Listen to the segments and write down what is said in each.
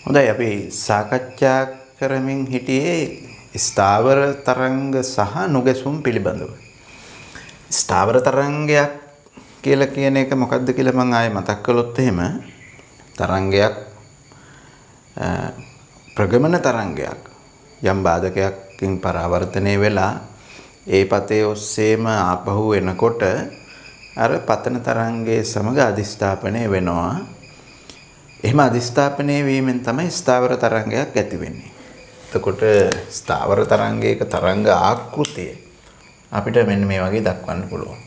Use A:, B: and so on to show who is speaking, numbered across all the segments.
A: හොඳයි අපි සාකච්ඡා කරමින් හිටියේ ස්ථාවර තරංග සහ නුගැසුම් පිළිබඳව. ස්ථාවර තරංගයක් කියලා කියන එක මොකක්ද කියලා මම ආයෙ මතක් කළොත් එහෙම තරංගයක් ප්‍රගමන තරංගයක් යම් බාධකයකින් පරාවර්තනය වෙලා ඒ පතේ ඔස්සේම ආපහු එනකොට අර පතන තරංගයේ සමග අධිස්ථාපනය වෙනවා. එහෙම අධිස්ථාපනය වීමෙන් තමයි ස්ථාවර තරංගයක් ඇති වෙන්නේ. එතකොට ස්ථාවර තරංගයක තරංග ආකෘතිය අපිට මෙන්න මේ වගේ දක්වන්න පුළුවන්.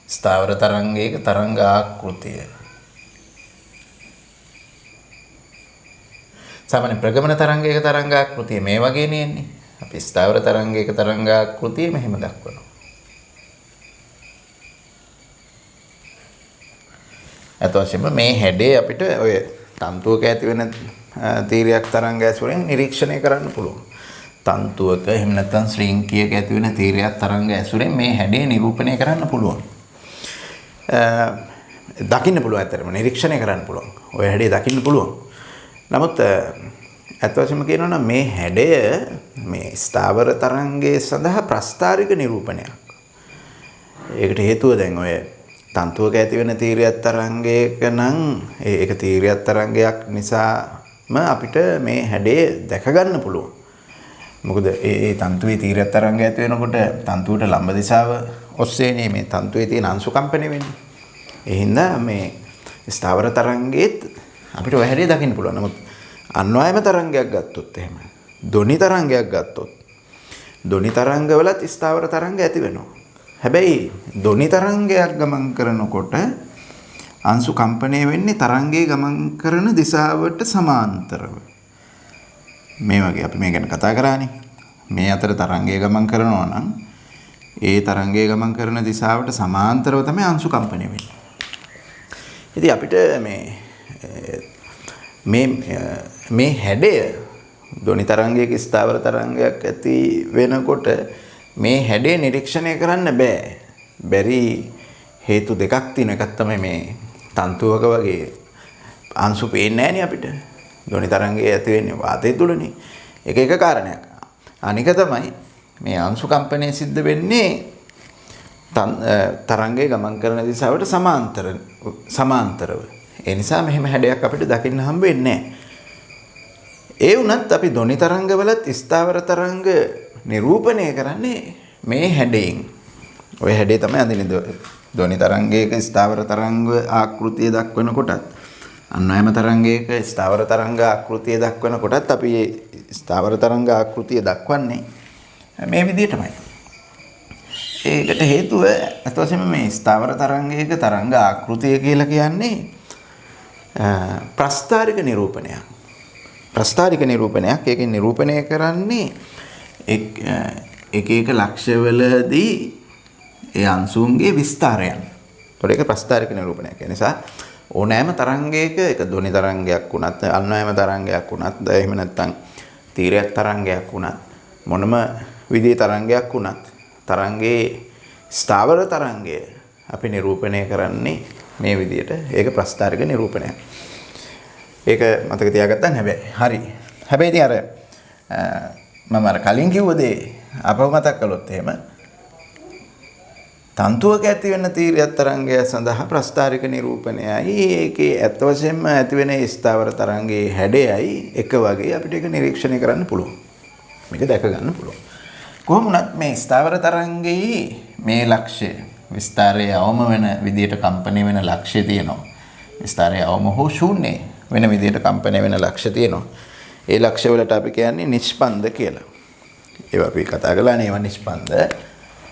A: ස්ථාවර තරංගයක තරංග ආකෘතිය. සාමාන්‍ය ප්‍රගමන තරංගයක තරංග ආකෘතිය මේ වගේ නෙන්නේ. අපි ස්ථාවර තරංගයක තරංග ආකෘතිය මෙහෙම දක්වනවා. අතවශ්‍යම මේ හැඩේ අපිට ඔය තන්තුවක ඇති වෙන තීරයක් තරංග ඇසුරෙන් නිරීක්ෂණය කරන්න පුළුවන්. තන්තුවක එහෙම නැත්නම් ශ්‍රීන්කියක ඇති වෙන තීරයක් තරංග ඇසුරෙන් මේ හැඩේ නිරූපණය කරන්න පුළුවන්. දකින්න පුළුවන් ඇත්තටම නිරීක්ෂණය කරන්න පුළුවන්. ඔය හැඩේ දකින්න පුළුවන්. නමුත් අතවශ්‍යම කියනවා නම් මේ හැඩය මේ ස්ථාවර තරංගයේ සඳහා ප්‍රස්ථාරික නිරූපණයක්. ඒකට හේතුව දැන් ඔය තන්තුවක ඇති වෙන තීරයක් තරංගයක නම් ඒක තීරයක් තරංගයක් නිසාම අපිට මේ හැඩය දැක ගන්න පුළුවන්. මොකද ඒ තන්තුවේ තීරයක් තරංගය ඇති වෙනකොට තන්තුවට ලම්බ දිශාව ඔස්සේනේ මේ තන්තුවේ තියෙන අංශු කම්පණය වෙන්නේ. ඒ හින්දා මේ ස්ථාවර තරංගයේත් අපිට ඔය හැඩය දකින්න පුළුවන්. නමුත් අන්වායම තරංගයක් ගත්තොත් එහෙම ධ්වනි තරංගයක් ගත්තොත් ධ්වනි තරංගවලත් ස්ථාවර තරංග ඇති වෙනවා. හැබැයි ධ්වනි තරංගයක් ගමන් කරනකොට අංශු කම්පණය වෙන්නේ තරංගයේ ගමන් කරන දිශාවට සමාන්තරව. මේ වගේ අපි මේ ගැන කතා කරානේ. මේ අතර තරංගයේ ගමන් කරනවා නම් ඒ තරංගයේ ගමන් කරන දිශාවට සමාන්තරව තමයි අංශු කම්පණය වෙන්නේ. ඉතින් අපිට මේ හැඩය ධ්වනි තරංගයක ස්ථාවර තරංගයක් ඇති වෙනකොට මේ හැඩේ නිරීක්ෂණය කරන්න බෑ. බැරි හේතු දෙකක් තියෙනවා. එකක් තමයි මේ තන්තුවක වගේ අංශු පේන්නේ නැහනේ අපිට. ධ්වනි තරංගයේ ඇති වෙන්නේ වාතය තුලනේ. ඒක එක කාරණයක්. අනික තමයි මේ අංශු කම්පනය සිද්ධ වෙන්නේ තරංගයේ ගමන් කරන දිශාවට සමාන්තරව. ඒ නිසා මෙහෙම හැඩයක් අපිට දකින්න හම්බ වෙන්නේ නැහැ. ඒ වුණත් අපි ධ්වනි තරංගවලත් ස්ථාවර තරංග නිරූපණය කරන්නේ මේ හැඩයෙන්. ඔය හැඩේ තමයි අඳින්නේ. ධ්වනි තරංගයක ස්ථාවර තරංග ආකෘතිය දක්වන කොටත් අන්වයම තරංගයක ස්ථාවර තරංග ආකෘතිය දක්වන කොටත් අපි මේ ස්ථාවර තරංග ආකෘතිය දක්වන්නේ මේ විදිහටමයි. ඒකට හේතුව අතවශ්‍යම මේ ස්ථාවර තරංගයක තරංග ආකෘතිය කියලා කියන්නේ ප්‍රස්ථාරික නිරූපණයක්. ප්‍රස්ථාරික නිරූපණයක්. ඒකෙන් නිරූපණය කරන්නේ එක ලක්ෂවලදී ඒ අංශුන්ගේ විස්තරයන්. ඒතකොට ඒක ප්‍රස්ථාරික නිරූපණයක්. ඒ නිසා ඕනෑම තරංගයක ඒක ධ්වනි තරංගයක් වුණත්, අන්වයම තරංගයක් වුණත්, එහෙම නැත්නම් තීරයක් තරංගයක් වුණත්, මොනම විදිහේ තරංගයක් වුණත් තරංගයේ ස්ථාවර තරංගය අපි නිරූපණය කරන්නේ මේ විදිහට. ඒක ප්‍රස්ථාරික නිරූපණයක්. ඒක මතක තියාගත්තන් හරි. හැබැයි ඉතින් අර මම අර කලින් කිව්ව දේ අපව මතක් කළොත් එහෙම තන්තුවක ඇති වෙන තීරයක් තරංගය සඳහා ප්‍රස්ථාරික නිරූපණයයි ඒකේ ඇත්ත වශයෙන්ම ඇති වෙන ස්ථාවර තරංගයේ හැඩයයි එක වගේ අපිට ඒක නිරීක්ෂණය කරන්න පුළුවන්. මේක දැක ගන්න පුළුවන්. කොහොම වුණත් මේ ස්ථාවර තරංගයේ මේ ලක්ෂ්‍ය විස්තරයේ අවම වෙන විදියට කම්පණය වෙන ලක්ෂ්‍ය තියෙනවා. විස්තරයේ අවම හෝ ශූන්‍ය වෙන විදියට කම්පණය වෙන ලක්ෂ්‍ය තියෙනවා. ඒ ලක්ෂ්‍ය වලට අපි කියන්නේ නිෂ්පන්ද කියලා. ඒවා අපි කතා කළානේ. ඒවා නිෂ්පන්ද.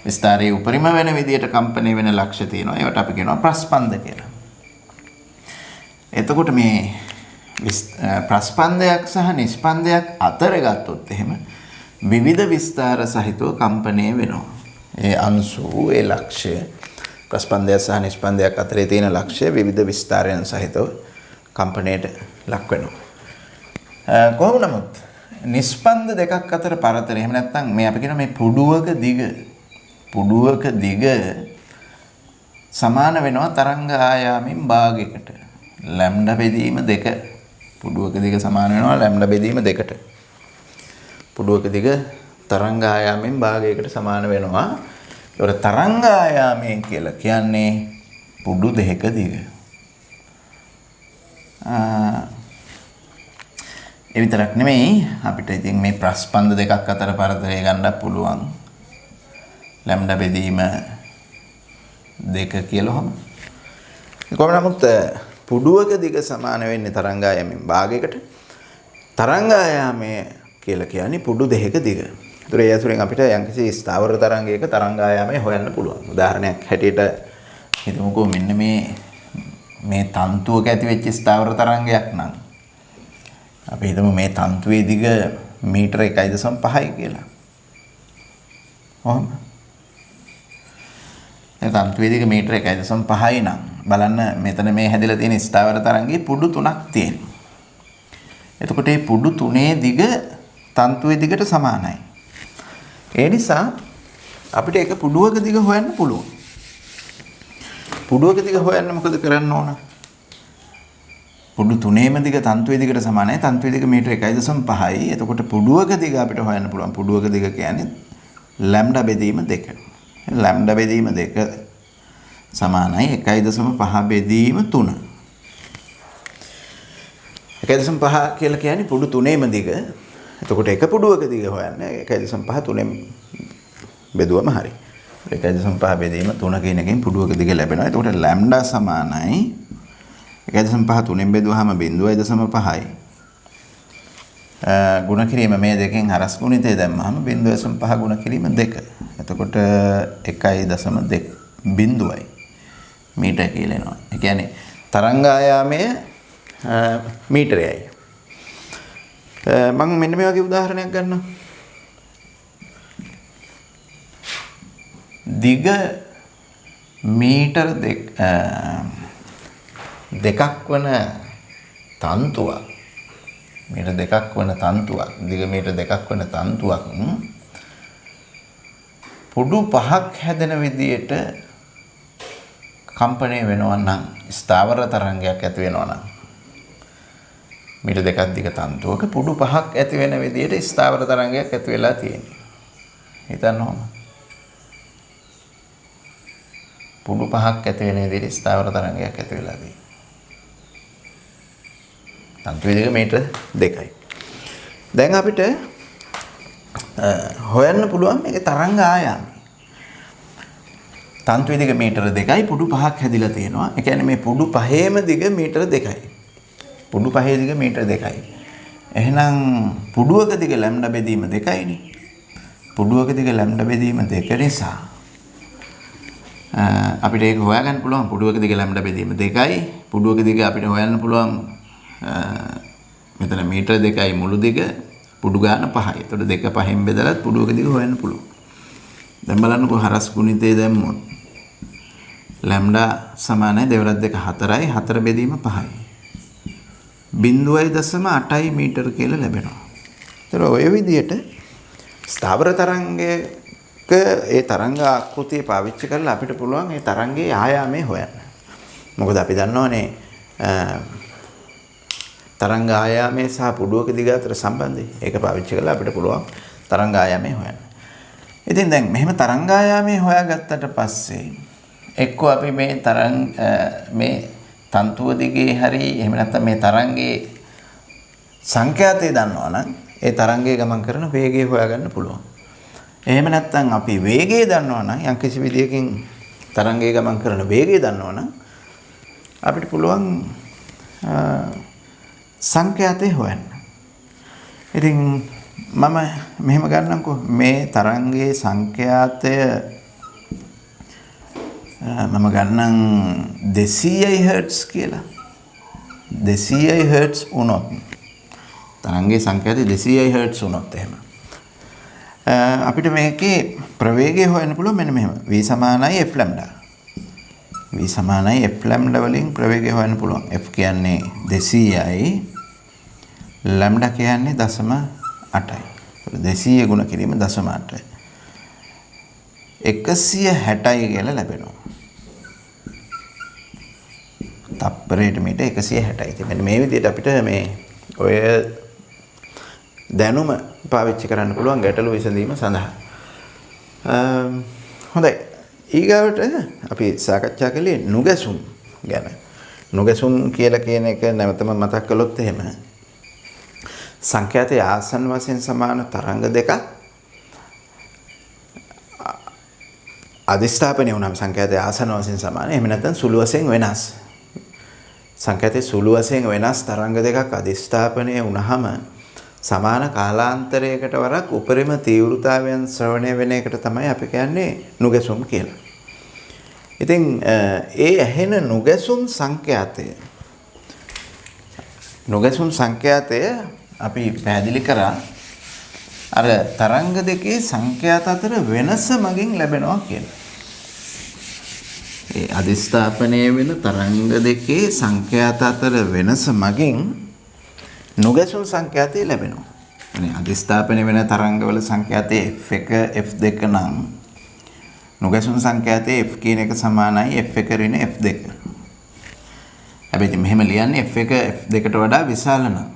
A: විස්තරයේ උපරිම වෙන විදියට කම්පණය වෙන ලක්ෂ්‍ය තියෙනවා. ඒවට අපි කියනවා ප්‍රස්පන්ද කියලා. එතකොට මේ ප්‍රස්පන්දයක් සහ නිෂ්පන්දයක් අතර ගත්තොත් එහෙම විවිධ විස්තර සහිතව කම්පණය වෙනවා. ඒ අංශු ඒ ලක්ෂ්‍ය ප්‍රස්පන්දයක් සහ නිෂ්පන්දයක් අතරේ තියෙන ලක්ෂ්‍ය විවිධ විස්තරයන් සහිතව කම්පණයට ලක් වෙනවා. කොහොම නමුත් නිෂ්පන්ද දෙකක් අතර පරතරය එහෙම නැත්නම් මේ අපි කියන මේ පුඩුවක දිග සමාන වෙනවා තරංග ආයාමෙන් භාගයකට. ලැම්ඩා බෙදීම 2. පුඩුවක දිග සමාන වෙනවා ලැම්ඩා බෙදීම 2ට. පුඩුවක දිග තරංග ආයාමෙන් භාගයකට සමාන වෙනවා. ඒතකොට තරංග ආයාමය කියලා කියන්නේ පුඩු 2ක දිග. ඒ විතරක් නෙමෙයි අපිට ඉතින් මේ ප්‍රස්පන්ද දෙකක් අතර පරතරය ගන්නත් පුළුවන්. ලැම්ඩා බෙදීම 2 කියලා හොම. කොහොම නමුත් පුඩුවක දිග සමාන වෙන්නේ තරංග ආයාමයෙන් භාගයකට. තරංග ආයාමය කියලා කියන්නේ පුඩු 2ක දිග. ඒතර ඒ අසුරෙන් අපිට යම්කිසි ස්ථාවර තරංගයක තරංග ආයාමය හොයන්න පුළුවන්. උදාහරණයක් හැටියට හිතමුකෝ මෙන්න මේ තන්තුවක ඇති වෙච්ච ස්ථාවර තරංගයක් නම් අපි හිතමු මේ තන්තුවේ දිග මීටර 1.5යි කියලා. කොහොමද? මේ තන්තුවේ දිග මීටර 1.5යි නම් බලන්න මෙතන මේ හැදිලා තියෙන ස්ථාවර තරංගයේ පුඩු 3ක් තියෙනවා. එතකොට මේ පුඩු 3 දිග තන්තුවේ දිගට සමානයි. ඒ නිසා අපිට එක පුඩුවක දිග හොයන්න පුළුවන්. පුඩුවක දිග හොයන්න මොකද කරන්න ඕන? පුඩු 3ේම දිග තන්තුවේ දිගට සමානයි. තන්තුවේ දිග මීටර 1.5යි. එතකොට පුඩුවක දිග අපිට හොයන්න පුළුවන්. පුඩුවක දිග කියන්නේ ලැම්ඩා බෙදීම 2. ලැම්ඩා බෙදීම 2 සමානයි 1.5 බෙදීම 3. 1.5 කියලා කියන්නේ පුඩු 3ේම දිග. එතකොට එක පුඩුවක දිග හොයන්න 1.5 3ෙන් බෙදුවම හරි. 1.5 බෙදීම 3 කියන එකෙන් පුඩුවක දිග ලැබෙනවා. එතකොට ලැම්ඩා සමානයි 1.5 3ෙන් බෙදුවාම 0.5යි. ගුණ කිරීම මේ දෙකෙන් හරස් ගුණිතය දැම්මහම 0.5 ගුණ කිරීම 2. එතකොට 1.2 බිඳුවයි මීටර කියලා එනවා. ඒ කියන්නේ තරංග ආයාමය මීටරයයි. මම මෙන්න මේ වගේ උදාහරණයක් ගන්නවා. දිග මීටර දෙකක් වන තන්තුවක් මීටර දෙකක් වන තන්තුවක් දිග මීටර දෙකක් වන තන්තුවක් පුඩු 5ක් හැදෙන විදියට කම්පණය වෙනවා නම් ස්ථාවර තරංගයක් ඇති වෙනවා නම් මීටර දෙකක් දිග තන්තුවක පුඩු 5ක් ඇති වෙන විදියට ස්ථාවර තරංගයක් ඇති වෙලා තියෙනවා. හිතන්න ඕන. පුඩු 5ක් ඇති වෙන විදියට ස්ථාවර තරංගයක් ඇති වෙලා තියෙනවා. තන්තුවේ දිග මීටර 2යි. දැන් අපිට හොයන්න පුළුවන් මේකේ තරංග ආයාමය. තන්තුවේ දිග මීටර 2යි පුඩු 5ක් හැදිලා තියෙනවා. ඒ කියන්නේ මේ පුඩු 5ේම දිග මීටර 2යි. පුඩු 5 දිග මීටර 2යි. එහෙනම් පුඩුවක දිග ලැම්ඩා බෙදීම 2යිනේ. පුඩුවක දිග ලැම්ඩා බෙදීම 2 නිසා අපිට ඒක හොයාගන්න පුළුවන්. පුඩුවක දිග ලැම්ඩා බෙදීම 2යි. පුඩුවක දිග අපිට හොයන්න පුළුවන් මෙතන මීටර 2යි මුළු දිග පුඩු ගාන 5යි. එතකොට 2 5න් බෙදලත් පුඩුවක දිග හොයන්න පුළුවන්. දැන් බලන්නකෝ හරස් ගුණිතය දැම්මොත් ලැම්ඩා සමානයි 2 2 4යි 4 බෙදීම 5යි. 0.8යි මීටර කියලා ලැබෙනවා. ඒතර ඔය විදිහට ස්ථාවර තරංගයක ඒ තරංග ආකෘතිය පාවිච්චි කරලා අපිට පුළුවන් ඒ තරංගයේ ආයාමය හොයන්න. මොකද අපි දන්නවනේ තරංග ආයාමය සහ පුඩුවක දිග අතර සම්බන්ධය. ඒක පාවිච්චි කරලා අපිට පුළුවන් තරංග ආයාමය හොයන්න. ඉතින් දැන් මෙහෙම තරංග ආයාමය හොයාගත්තට පස්සේ එක්කෝ අපි මේ තන්තුව දිගේ හරි එහෙම නැත්නම් මේ තරංගයේ සංඛ්‍යාතය දන්නවා නම් ඒ තරංගයේ ගමන් කරන වේගය හොයාගන්න පුළුවන්. එහෙම නැත්නම් අපි වේගය දන්නවා නම් යම් කිසි විදියකින් තරංගයේ ගමන් කරන වේගය දන්නවා නම් අපිට පුළුවන් සංඛ්‍යාතය හොයන්න. ඉතින් මම මෙහෙම ගන්නම්කෝ මේ තරංගයේ සංඛ්‍යාතය මම ගන්නම් 200යි හර්ට්ස් කියලා. 200යි හර්ට්ස් වුණොත් තරංගයේ සංඛ්‍යාතය 200යි හර්ට්ස් වුණොත් එහෙම අපිට මේකේ ප්‍රවේගය හොයන්න පුළුවන් මෙන්න මෙහෙම. v සමානයි f ලැම්ඩා. v සමානයි f ලැම්ඩා වලින් ප්‍රවේගය හොයන්න පුළුවන්. f කියන්නේ 200යි ලැම්ඩා කියන්නේ 0.8යි. 200 ගුණ කිරීම 0.8යි. 160යි කියලා ලැබෙනවා. තප්පරයට මීටර් 160යි. ඉතින් මෙන්න මේ විදිහට අපිට මේ ඔය දැනුම පාවිච්චි කරන්න පුළුවන් ගැටලු විසඳීම සඳහා. හොඳයි. ඊගාවට අපි සාකච්ඡා කළේ නුගසුම් ගැන. නුගසුම් කියලා කියන එක නැවතම මතක් කළොත් එහෙම සංඛ්‍යාතයේ ආසන්න වශයෙන් සමාන තරංග දෙකක් අධිෂ්ඨාපනය වුණාම සංඛ්‍යාතයේ ආසන්න වශයෙන් සමාන. එහෙම නැත්නම් සුළු වශයෙන් වෙනස්. සංඛ්‍යාතයේ සුළු වශයෙන් වෙනස් තරංග දෙකක් අධිෂ්ඨාපනය වුණාම සමාන කාලාන්තරයකට වරක් උපරිම තීව්‍රතාවයන් ශ්‍රවණය වෙන එකට තමයි අපි කියන්නේ නුගසුම් කියලා. ඉතින් ඒ ඇහෙන නුගසුම් සංඛ්‍යාතය අපි පැහැදිලි කරා අර තරංග දෙකේ සංඛ්‍යාත අතර වෙනස මගින් ලැබෙනවා කියලා. ඒ අධිෂ්ඨාපනය වෙන තරංග දෙකේ සංඛ්‍යාත අතර වෙනස මගින් නුගසුම් සංඛ්‍යාතය ලැබෙනවා. يعني අධිෂ්ඨාපනය වෙන තරංගවල සංඛ්‍යාතයේ f1 f2 නම් නුගසුම් සංඛ්‍යාතයේ f කියන එක සමානයි f1 ඍණ f2. හැබැයි මෙහෙම ලියන්නේ f1 f2ට වඩා විශාල නම්.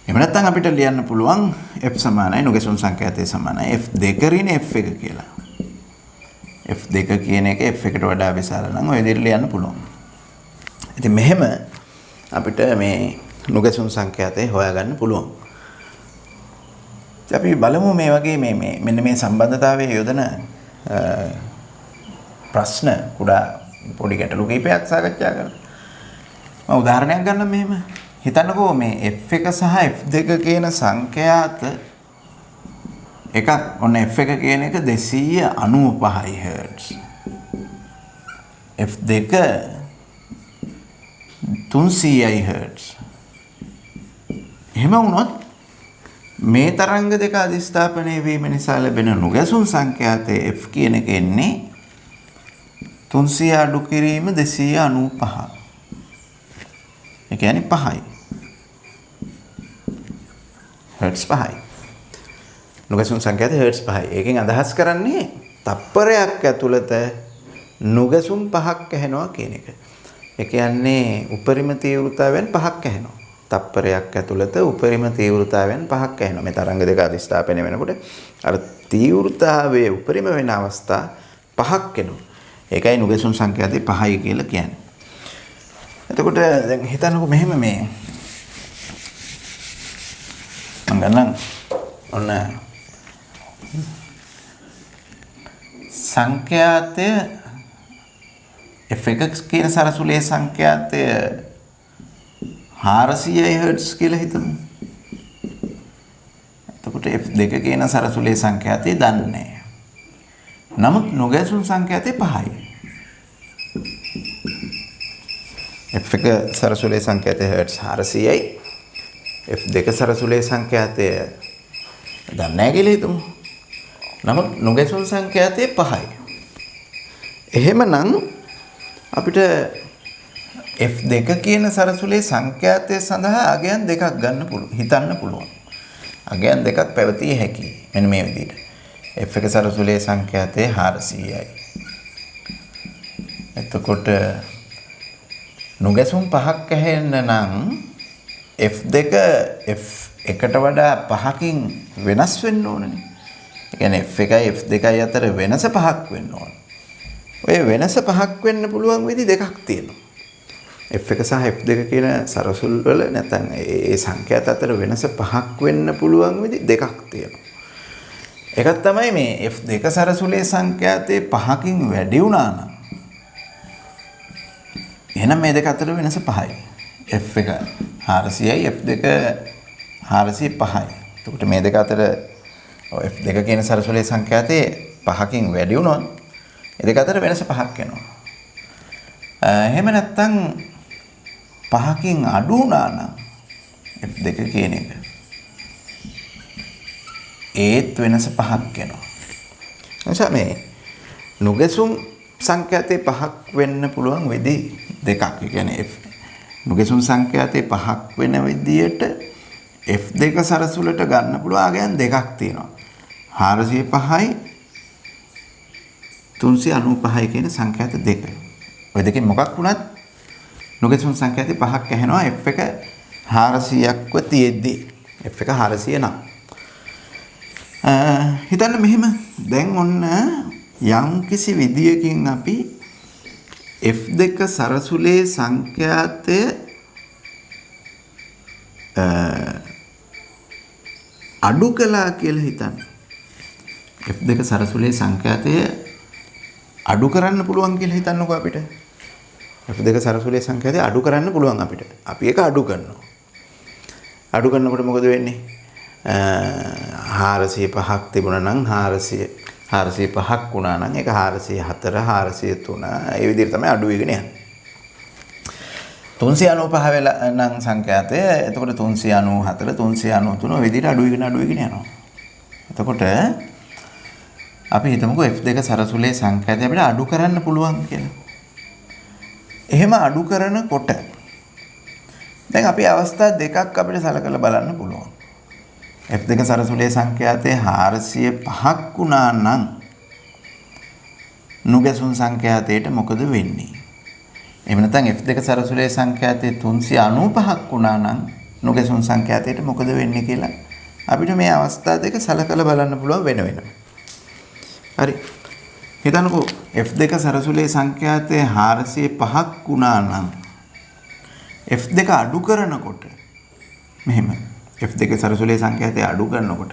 A: එහෙම නැත්නම් අපිට ලියන්න පුළුවන් f සමානයි නුගසුම් සංඛ්‍යාතයේ සමානයි f2 ඍණ f1 කියලා. f2 කියන එක f1ට වඩා විශාල නම් ඔය විදිහට ලියන්න පුළුවන්. ඉතින් මෙහෙම අපිට මේ නුගසුම් සංඛ්‍යාතය හොයාගන්න පුළුවන්. අපි බලමු මේ වගේ මෙන්න මේ සම්බන්ධතාවයේ යොදන ප්‍රශ්න කුඩා පොඩි ගැටලු කිහිපයක් සාකච්ඡා කරමු. මම උදාහරණයක් ගන්නම් මෙහෙම. හිතන්නකෝ මේ f1 සහ f2 කියන සංඛ්‍යාත එකක් ඔන්න f1 කියන එක 295 Hz. f2 300 Hz. එහෙම වුණොත් මේ තරංග දෙක අධිෂ්ඨාපනය වීම නිසා ලැබෙන නුගසුම් සංඛ්‍යාතයේ f කියන එක එන්නේ 300 අඩු කිරීම 295. ඒ කියන්නේ 5යි. Hz 5යි. නුගසුම් සංඛ්‍යාතය Hz 5යි. ඒකෙන් අදහස් කරන්නේ තප්පරයක් ඇතුළත නුගසුම් 5ක් ඇහෙනවා කියන එක. ඒ කියන්නේ උපරිම තීව්‍රතාවයන් 5ක් ඇහෙනවා. තප්පරයක් ඇතුළත උපරිම තීව්‍රතාවයන් 5ක් ඇහෙනවා. මේ තරංග දෙක අධිෂ්ඨාපනය වෙනකොට අර තීව්‍රතාවයේ උපරිම වෙන අවස්ථා 5ක් එනවා. ඒකයි නුගසුම් සංඛ්‍යාතය 5යි කියලා කියන්නේ. එතකොට දැන් හිතන්නකෝ මෙහෙම මේ මම ගන්නම් ඔන්න සංඛ්‍යාතය f1 කියන සරසුලේ සංඛ්‍යාතය 400 Hz කියලා හිතමු. එතකොට f2 කියන සරසුලේ සංඛ්‍යාතය දන්නේ නැහැ. නමුත් නුගසුම් සංඛ්‍යාතය 5යි. f1 සරසුලේ සංඛ්‍යාතය Hz 400යි. f2 සරසුලේ සංඛ්‍යාතය දන්නේ නැහැ කියලා හිතමු. නමුත් නුගසුම් සංඛ්‍යාතය 5යි. එහෙමනම් අපිට f2 කියන සරසුලේ සංඛ්‍යාතය සඳහා අගයන් දෙකක් ගන්න පුළුවන්. හිතන්න පුළුවන්. අගයන් දෙකක් පැවතිය හැකියි. මෙන්න මේ විදිහට. f1 සරසුලේ සංඛ්‍යාතය 400යි. එතකොට නුගසුම් 5ක් ඇහෙන්න නම් f2 f1ට වඩා 5කින් වෙනස් වෙන්න ඕනනේ. ඒ කියන්නේ f1යි f2යි අතර වෙනස 5ක් වෙන්න ඕන. ඔය වෙනස 5ක් වෙන්න පුළුවන් විදි දෙකක් තියෙනවා. f1 සහ f2 කියන සරසුල් වල නැත්නම් ඒ සංඛ්‍යාත අතර වෙනස 5ක් වෙන්න පුළුවන් විදි දෙකක් තියෙනවා. එකක් තමයි මේ f2 සරසුලේ සංඛ්‍යාතේ 5කින් වැඩි වුණා නම් එහෙනම් මේ දෙක අතර වෙනස 5යි. f1 400යි f2 405යි. එතකොට මේ දෙක අතර f2 කියන සරසුලේ සංඛ්‍යාතේ 5කින් වැඩි වුණොත් ඒ දෙක අතර වෙනස 5ක් වෙනවා. එහෙම නැත්නම් 5කින් අඩු වුණා නම් f2 කියන එක ඒත් වෙනස 5ක් වෙනවා. එනිසා මේ නුගසුම් සංඛ්‍යාතේ 5ක් වෙන්න පුළුවන් විදි දෙකක්. ඒ කියන්නේ නුගසුම් සංඛ්‍යාතේ 5ක් වෙන විදියට f2 සරසුලට ගන්න පුළුවන් අගයන් දෙකක් තියෙනවා. 405යි 395යි කියන සංඛ්‍යාත දෙක. ඔය දෙකෙන් මොකක් වුණත් නුගැසුණු සංඛ්‍යාතේ පහක් ඇහෙනවා f එක 400ක්ව තියෙද්දි. f එක 400 නම්. හිතන්න මෙහෙම දැන් ඔන්න යම් කිසි විදියකින් අපි f2 සරසුලේ සංඛ්‍යාතය අඩු කළා කියලා හිතන්න. f2 සරසුලේ සංඛ්‍යාතය අඩු කරන්න පුළුවන් කියලා හිතන්නකෝ අපිට. f2 සරසුලේ සංඛ්‍යාතය අඩු කරන්න පුළුවන් අපිට. අපි ඒක අඩු කරනවා. අඩු කරනකොට මොකද වෙන්නේ? 405ක් තිබුණා නම් 405ක් වුණා නම් ඒක 404 403 ඒ විදිහට තමයි අඩු වෙගෙන යන්නේ. 395 වෙලා නම් සංඛ්‍යාතය එතකොට 394 393 ඔය විදිහට අඩු වෙගෙන යනවා. එතකොට අපි හිතමුකෝ f2 සරසුලේ සංඛ්‍යාතය අපිට අඩු කරන්න පුළුවන් කියලා. එහෙම අඩු කරනකොට දැන් අපි අවස්ථා දෙකක් අපිට සලකලා බලන්න පුළුවන්. f2 සරසුලේ සංඛ්‍යාතය 405ක් වුණා නම් නුගැසුණු සංඛ්‍යාතයට මොකද වෙන්නේ? එහෙම නැත්නම් f2 සරසුලේ සංඛ්‍යාතය 395ක් වුණා නම් නුගැසුණු සංඛ්‍යාතයට මොකද වෙන්නේ කියලා අපිට මේ අවස්ථා දෙක සලකලා බලන්න පුළුවන් වෙන වෙනම. හරි. හිතන්නකෝ f2 සරසුලේ සංඛ්‍යාතය 405ක් වුණා නම් f2 අඩු කරනකොට මෙහෙම f2 සරසුලේ සංඛ්‍යාතය අඩු කරනකොට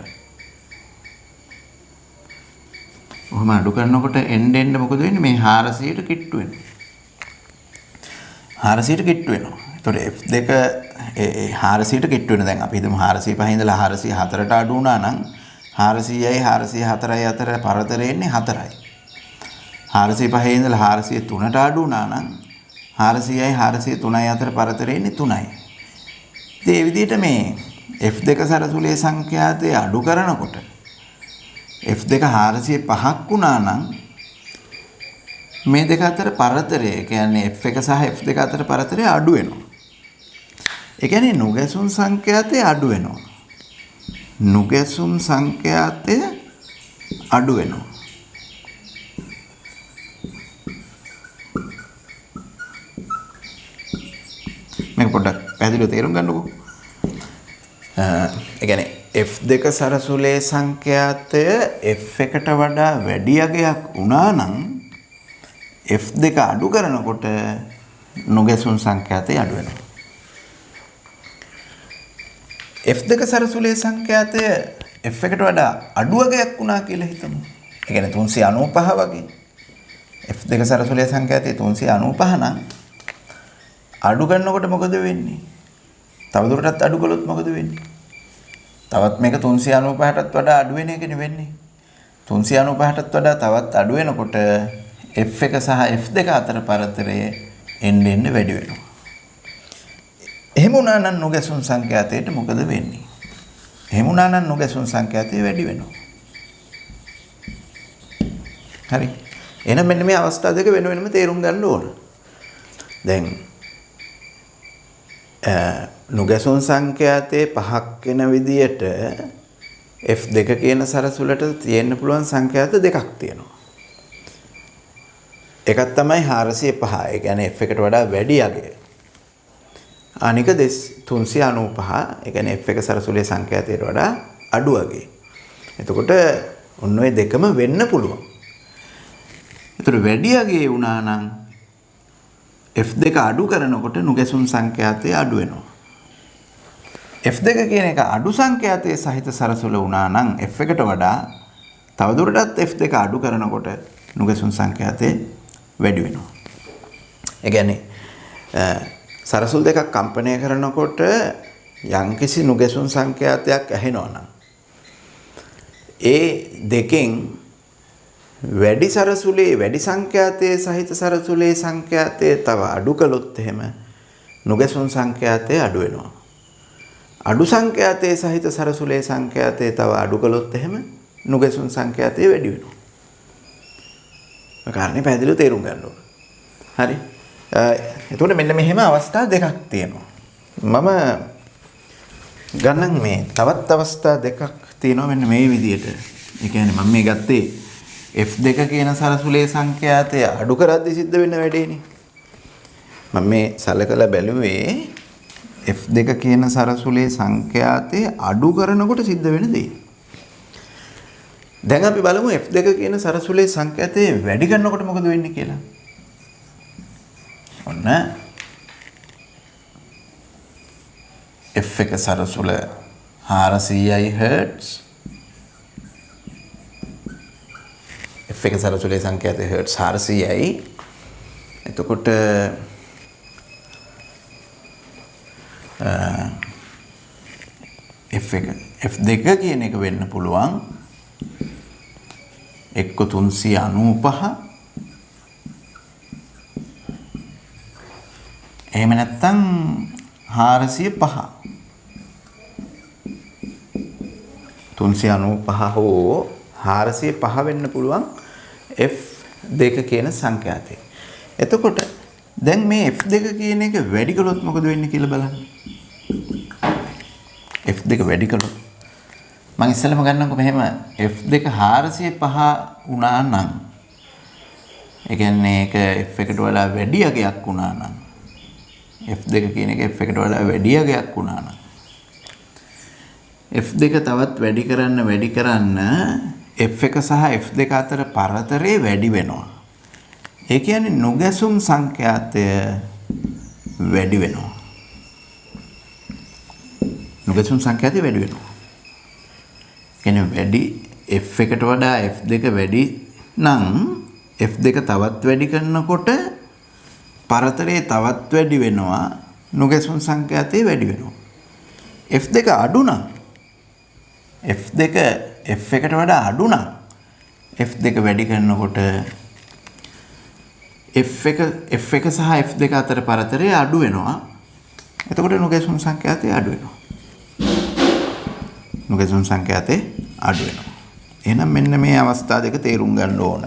A: ඔහොම අඩු කරනකොට එන්න මොකද වෙන්නේ? මේ 400ට කිට්ටු වෙනවා. 400ට කිට්ටු වෙනවා. එතකොට f2 400ට කිට්ටු වෙන දැන් අපි හිතමු 405 ඉඳලා 404ට අඩු වුණා නම් 400යි 404යි අතර පරතරය එන්නේ 4යි. 405 ඉඳලා 403ට අඩු වුණා නම් 400යි 403යි අතර පරතරය එන්නේ 3යි. ඉතින් මේ විදිහට මේ f2 සරසුලේ සංඛ්‍යාතය අඩු කරනකොට f2 405ක් වුණා නම් මේ දෙක අතර පරතරය කියන්නේ f1 සහ f2 අතර පරතරය අඩු වෙනවා. ඒ කියන්නේ නුගැසුම් සංඛ්‍යාතය අඩු වෙනවා. නුගැසුම් සංඛ්‍යාතය අඩු වෙනවා. මේක පොඩ්ඩක් පැහැදිලිව තේරුම් ගන්නකෝ. ඒ කියන්නේ f2 සරසුලේ සංඛ්‍යාතය f1ට වඩා වැඩි අගයක් වුණා නම් f2 අඩු කරනකොට නුගැසුම් සංඛ්‍යාතය අඩු වෙනවා. f2 සරසුලේ සංඛ්‍යාතය f1ට වඩා අඩු අගයක් වුණා කියලා හිතමු. ඒ කියන්නේ 395 වගේ. f2 සරසුලේ සංඛ්‍යාතය 395 නම් අඩු කරනකොට මොකද වෙන්නේ? තවදුරටත් අඩු කළොත් මොකද වෙන්නේ? තවත් මේක 395ටත් වඩා අඩු වෙන එකනේ වෙන්නේ. 395ටත් වඩා තවත් අඩු වෙනකොට f1 සහ f2 අතර පරතරය එන්න වැඩි වෙනවා. එහෙම වුණා නම් නුගැසුම් සංඛ්‍යාතයට මොකද වෙන්නේ? එහෙම වුණා නම් නුගැසුම් සංඛ්‍යාතය වැඩි වෙනවා. හරි. එහෙනම් මෙන්න මේ අවස්ථා දෙක වෙන වෙනම තේරුම් ගන්න ඕන. දැන් නුගැසුම් සංඛ්‍යාතයේ පහක් වෙන විදියට f2 කියන සරසුලට තියෙන්න පුළුවන් සංඛ්‍යාත දෙකක් තියෙනවා. එකක් තමයි 405. ඒ කියන්නේ f1ට වඩා වැඩි අගය. අනික 395. ඒ කියන්නේ f1 සරසුලේ සංඛ්‍යාතයට වඩා අඩු අගය. එතකොට ඔන්න ඔය දෙකම වෙන්න පුළුවන්. ඒතර වැඩි අගය වුණා නම් f2 අඩු කරනකොට නුගැසුම් සංඛ්‍යාතය අඩු වෙනවා. f2 කියන එක අඩු සංඛ්‍යාතයේ සහිත සරසුල වුණා නම් f1ට වඩා තවදුරටත් f2 අඩු කරනකොට නුගැසුම් සංඛ්‍යාතය වැඩි වෙනවා. ඒ කියන්නේ සරසුල් දෙකක් කම්පණය කරනකොට යම්කිසි නුගැසුම් සංඛ්‍යාතයක් ඇහෙනවා නම් ඒ දෙකෙන් වැඩි සරසුලේ වැඩි සංඛ්‍යාතයේ සහිත සරසුලේ සංඛ්‍යාතය තව අඩු කළොත් එහෙම නුගැසුම් සංඛ්‍යාතය අඩු වෙනවා. අඩු සංඛ්‍යාතයේ සහිත සරසුලේ සංඛ්‍යාතය තව අඩු කළොත් එහෙම නුගැසුම් සංඛ්‍යාතය වැඩි වෙනවා. කාරණේ පැහැදිලිව තේරුම් ගන්න ඕන. හරි. එතකොට මෙන්න මෙහෙම අවස්ථා දෙකක් තියෙනවා. මම ගණන් මේ තවත් අවස්ථා දෙකක් තියෙනවා මෙන්න මේ විදිහට. ඒ කියන්නේ මම මේ ගත්තේ F2 කියන සරසුලේ සංඛ්‍යාතය අඩු කරද්දී සිද්ධ වෙන වැඩේනේ. මම මේ සලකලා බැලුවේ F2 කියන සරසුලේ සංඛ්‍යාතය අඩු කරනකොට සිද්ධ වෙන දේ. දැන් අපි බලමු F2 කියන සරසුලේ සංඛ්‍යාතය වැඩි කරනකොට මොකද වෙන්නේ කියලා. ඔන්න F1 සරසුල 400යි Hz. F1 සරසුලේ සංඛ්‍යාතය Hz 400යි. එතකොට F2 කියන එක වෙන්න පුළුවන් එක්ක 395 එහෙම නැත්නම් 405 395 හෝ 405 වෙන්න පුළුවන් F2 කියන සංඛ්‍යාතය. එතකොට දැන් මේ F2 කියන එක වැඩි කළොත් මොකද වෙන්නේ කියලා බලන්න. F2 වැඩි කළොත් මම ඉස්සෙල්ලාම ගන්නකො මෙහෙම F2 405 වුණා නම් ඒ කියන්නේ ඒක F1ට වඩා වැඩි අගයක් වුණා නම් F2 කියන එක F1ට වඩා වැඩි අගයක් වුණා නම් F2 තවත් වැඩි කරන්න F1 සහ F2 අතර පරතරය වැඩි වෙනවා. ඒ කියන්නේ නුගැසුම් සංඛ්‍යාතය වැඩි වෙනවා. නුගැසුම් සංඛ්‍යාතය වැඩි වෙනවා. කියන්නේ වැඩි F1ට වඩා F2 වැඩි නම් F2 තවත් වැඩි කරනකොට පරතරය තවත් වැඩි වෙනවා. නුගැසුම් සංඛ්‍යාතය වැඩි වෙනවා. F2 අඩු නම් F2 F1ට වඩා අඩු නම් F2 වැඩි කරනකොට F1 සහ F2 අතර පරතරය අඩු වෙනවා. එතකොට නුගැසුම් සංඛ්‍යාතය අඩු වෙනවා. නුගැසුම් සංඛ්‍යාතය අඩු වෙනවා. එහෙනම් මෙන්න මේ අවස්ථා දෙක තේරුම් ගන්න ඕන.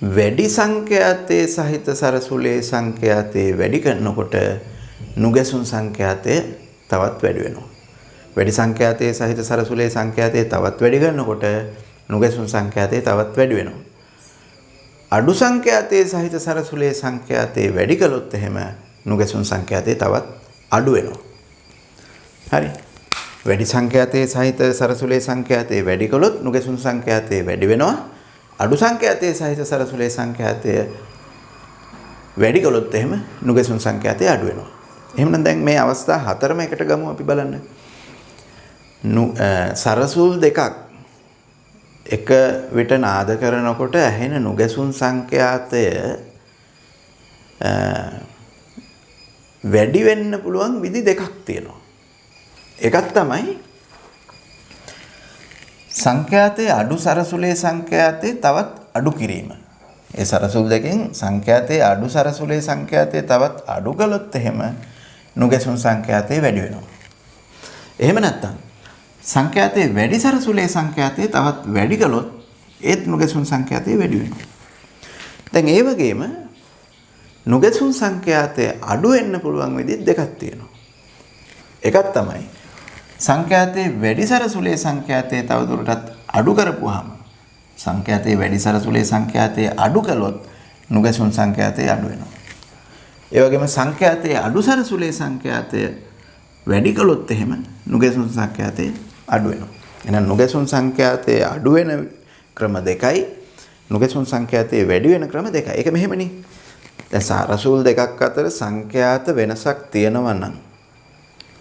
A: වැඩි සංඛ්‍යාතයේ සහිත සරසුලේ සංඛ්‍යාතය වැඩි කරනකොට නුගැසුම් සංඛ්‍යාතය තවත් වැඩි වෙනවා. වැඩි සංඛ්‍යාතයේ සහිත සරසුලේ සංඛ්‍යාතය තවත් වැඩි කරනකොට නුගැසුම් සංඛ්‍යාතය තවත් වැඩි වෙනවා. අඩු සංඛ්‍යාතයේ සහිත සරසුලේ සංඛ්‍යාතය වැඩි කළොත් එහෙම නුගැසුම් සංඛ්‍යාතය තවත් අඩු වෙනවා. හරි. වැඩි සංඛ්‍යාතයේ සහිත සරසුලේ සංඛ්‍යාතය වැඩි කළොත් නුගැසුම් සංඛ්‍යාතය වැඩි වෙනවා. අඩු සංඛ්‍යාතයේ සහිත සරසුලේ සංඛ්‍යාතය වැඩි කළොත් එහෙම නුගැසුම් සංඛ්‍යාතය අඩු වෙනවා. එහෙනම් දැන් මේ අවස්ථා හතරම එකට ගමු අපි බලන්න. සරසුල් දෙකක් එක විට නාද කරනකොට ඇහෙන නුගැසුම් සංඛ්‍යාතය වැඩි වෙන්න පුළුවන් විදි දෙකක් තියෙනවා. එකක් තමයි සංඛ්‍යාතයේ අඩු සරසුලේ සංඛ්‍යාතය තවත් අඩු කිරීම. ඒ සරසුල් දෙකෙන් සංඛ්‍යාතයේ අඩු සරසුලේ සංඛ්‍යාතය තවත් අඩු කළොත් එහෙම නුගැසුම් සංඛ්‍යාතය වැඩි වෙනවා. එහෙම නැත්නම් සංඛ්‍යාතයේ වැඩි සරසුලේ සංඛ්‍යාතය තවත් වැඩි කළොත් ඒත් නුගැසුම් සංඛ්‍යාතය වැඩි වෙනවා. දැන් ඒ වගේම නුගැසුම් සංඛ්‍යාතය අඩු වෙන්න පුළුවන් විදිහ දෙකක් තියෙනවා. එකක් තමයි සංඛ්‍යාතයේ වැඩි සරසුලේ සංඛ්‍යාතය තවදුරටත් අඩු කරපුවාම සංඛ්‍යාතයේ වැඩි සරසුලේ සංඛ්‍යාතය අඩු කළොත් නුගැසුම් සංඛ්‍යාතය අඩු වෙනවා. ඒ වගේම සංඛ්‍යාතයේ අඩු සරසුලේ සංඛ්‍යාතය වැඩි කළොත් එහෙම නුගැසුම් සංඛ්‍යාතය අඩු වෙනවා. එහෙනම් නුගැසුම් සංඛ්‍යාතය අඩු වෙන ක්‍රම දෙකයි නුගැසුම් සංඛ්‍යාතය වැඩි වෙන ක්‍රම දෙකයි. ඒක මෙහෙමනේ. දැන් සරසුල් දෙකක් අතර සංඛ්‍යාත වෙනසක් තියෙනවා නම්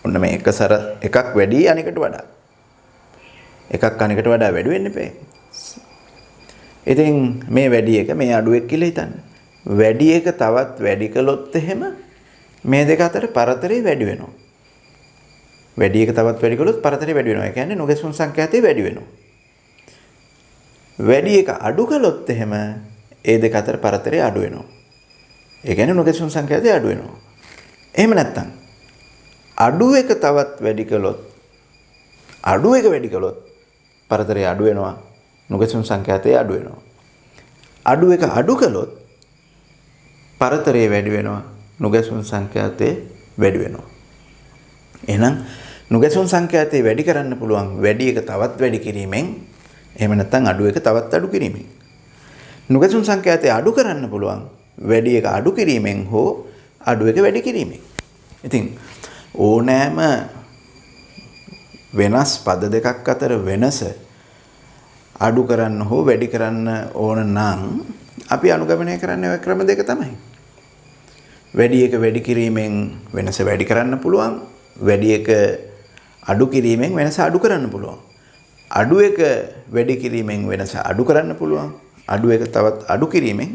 A: ඔන්න මේ එකක් වැඩි අනෙකට වඩා. එකක් අනෙකට වඩා වැඩි වෙන්න එපේ. ඉතින් මේ වැඩි එක මේ අඩු එක කියලා හිතන්න. වැඩි එක තවත් වැඩි කළොත් එහෙම මේ දෙක අතර පරතරය වැඩි වෙනවා. වැඩි එක තවත් වැඩි කළොත් පරතරය වැඩි වෙනවා. ඒ කියන්නේ නුගැසුම් සංඛ්‍යාතය වැඩි වෙනවා. වැඩි එක අඩු කළොත් එහෙම ඒ දෙක අතර පරතරය අඩු වෙනවා. ඒ කියන්නේ නුගැසුම් සංඛ්‍යාතය අඩු වෙනවා. එහෙම නැත්නම් අඩු එක තවත් වැඩි කළොත් අඩු එක වැඩි කළොත් පරතරය අඩු වෙනවා. නුගැසුම් සංඛ්‍යාතය අඩු වෙනවා. අඩු එක අඩු කළොත් පරතරය වැඩි වෙනවා. නුගැසුම් සංඛ්‍යාතය වැඩි වෙනවා. එහෙනම් නුගැසුම් සංඛ්‍යාතය වැඩි කරන්න පුළුවන් වැඩි එක තවත් වැඩි කිරීමෙන් එහෙම නැත්නම් අඩු එක තවත් අඩු කිරීමෙන්. නුගැසුම් සංඛ්‍යාතය අඩු කරන්න පුළුවන් වැඩි එක අඩු කිරීමෙන් හෝ අඩු එක වැඩි කිරීමෙන්. ඉතින් ඕනෑම වෙනස් පද දෙකක් අතර වෙනස අඩු කරන්න හෝ වැඩි කරන්න ඕන නම් අපි අනුගමනය කරන්නේ ඔය ක්‍රම දෙක තමයි. වැඩි එක වැඩි කිරීමෙන් වෙනස වැඩි කරන්න පුළුවන්. වැඩි එක අඩු කිරීමෙන් වෙනස අඩු කරන්න පුළුවන්. අඩු එක වැඩි කිරීමෙන් වෙනස අඩු කරන්න පුළුවන්. අඩු එක තවත් අඩු කිරීමෙන්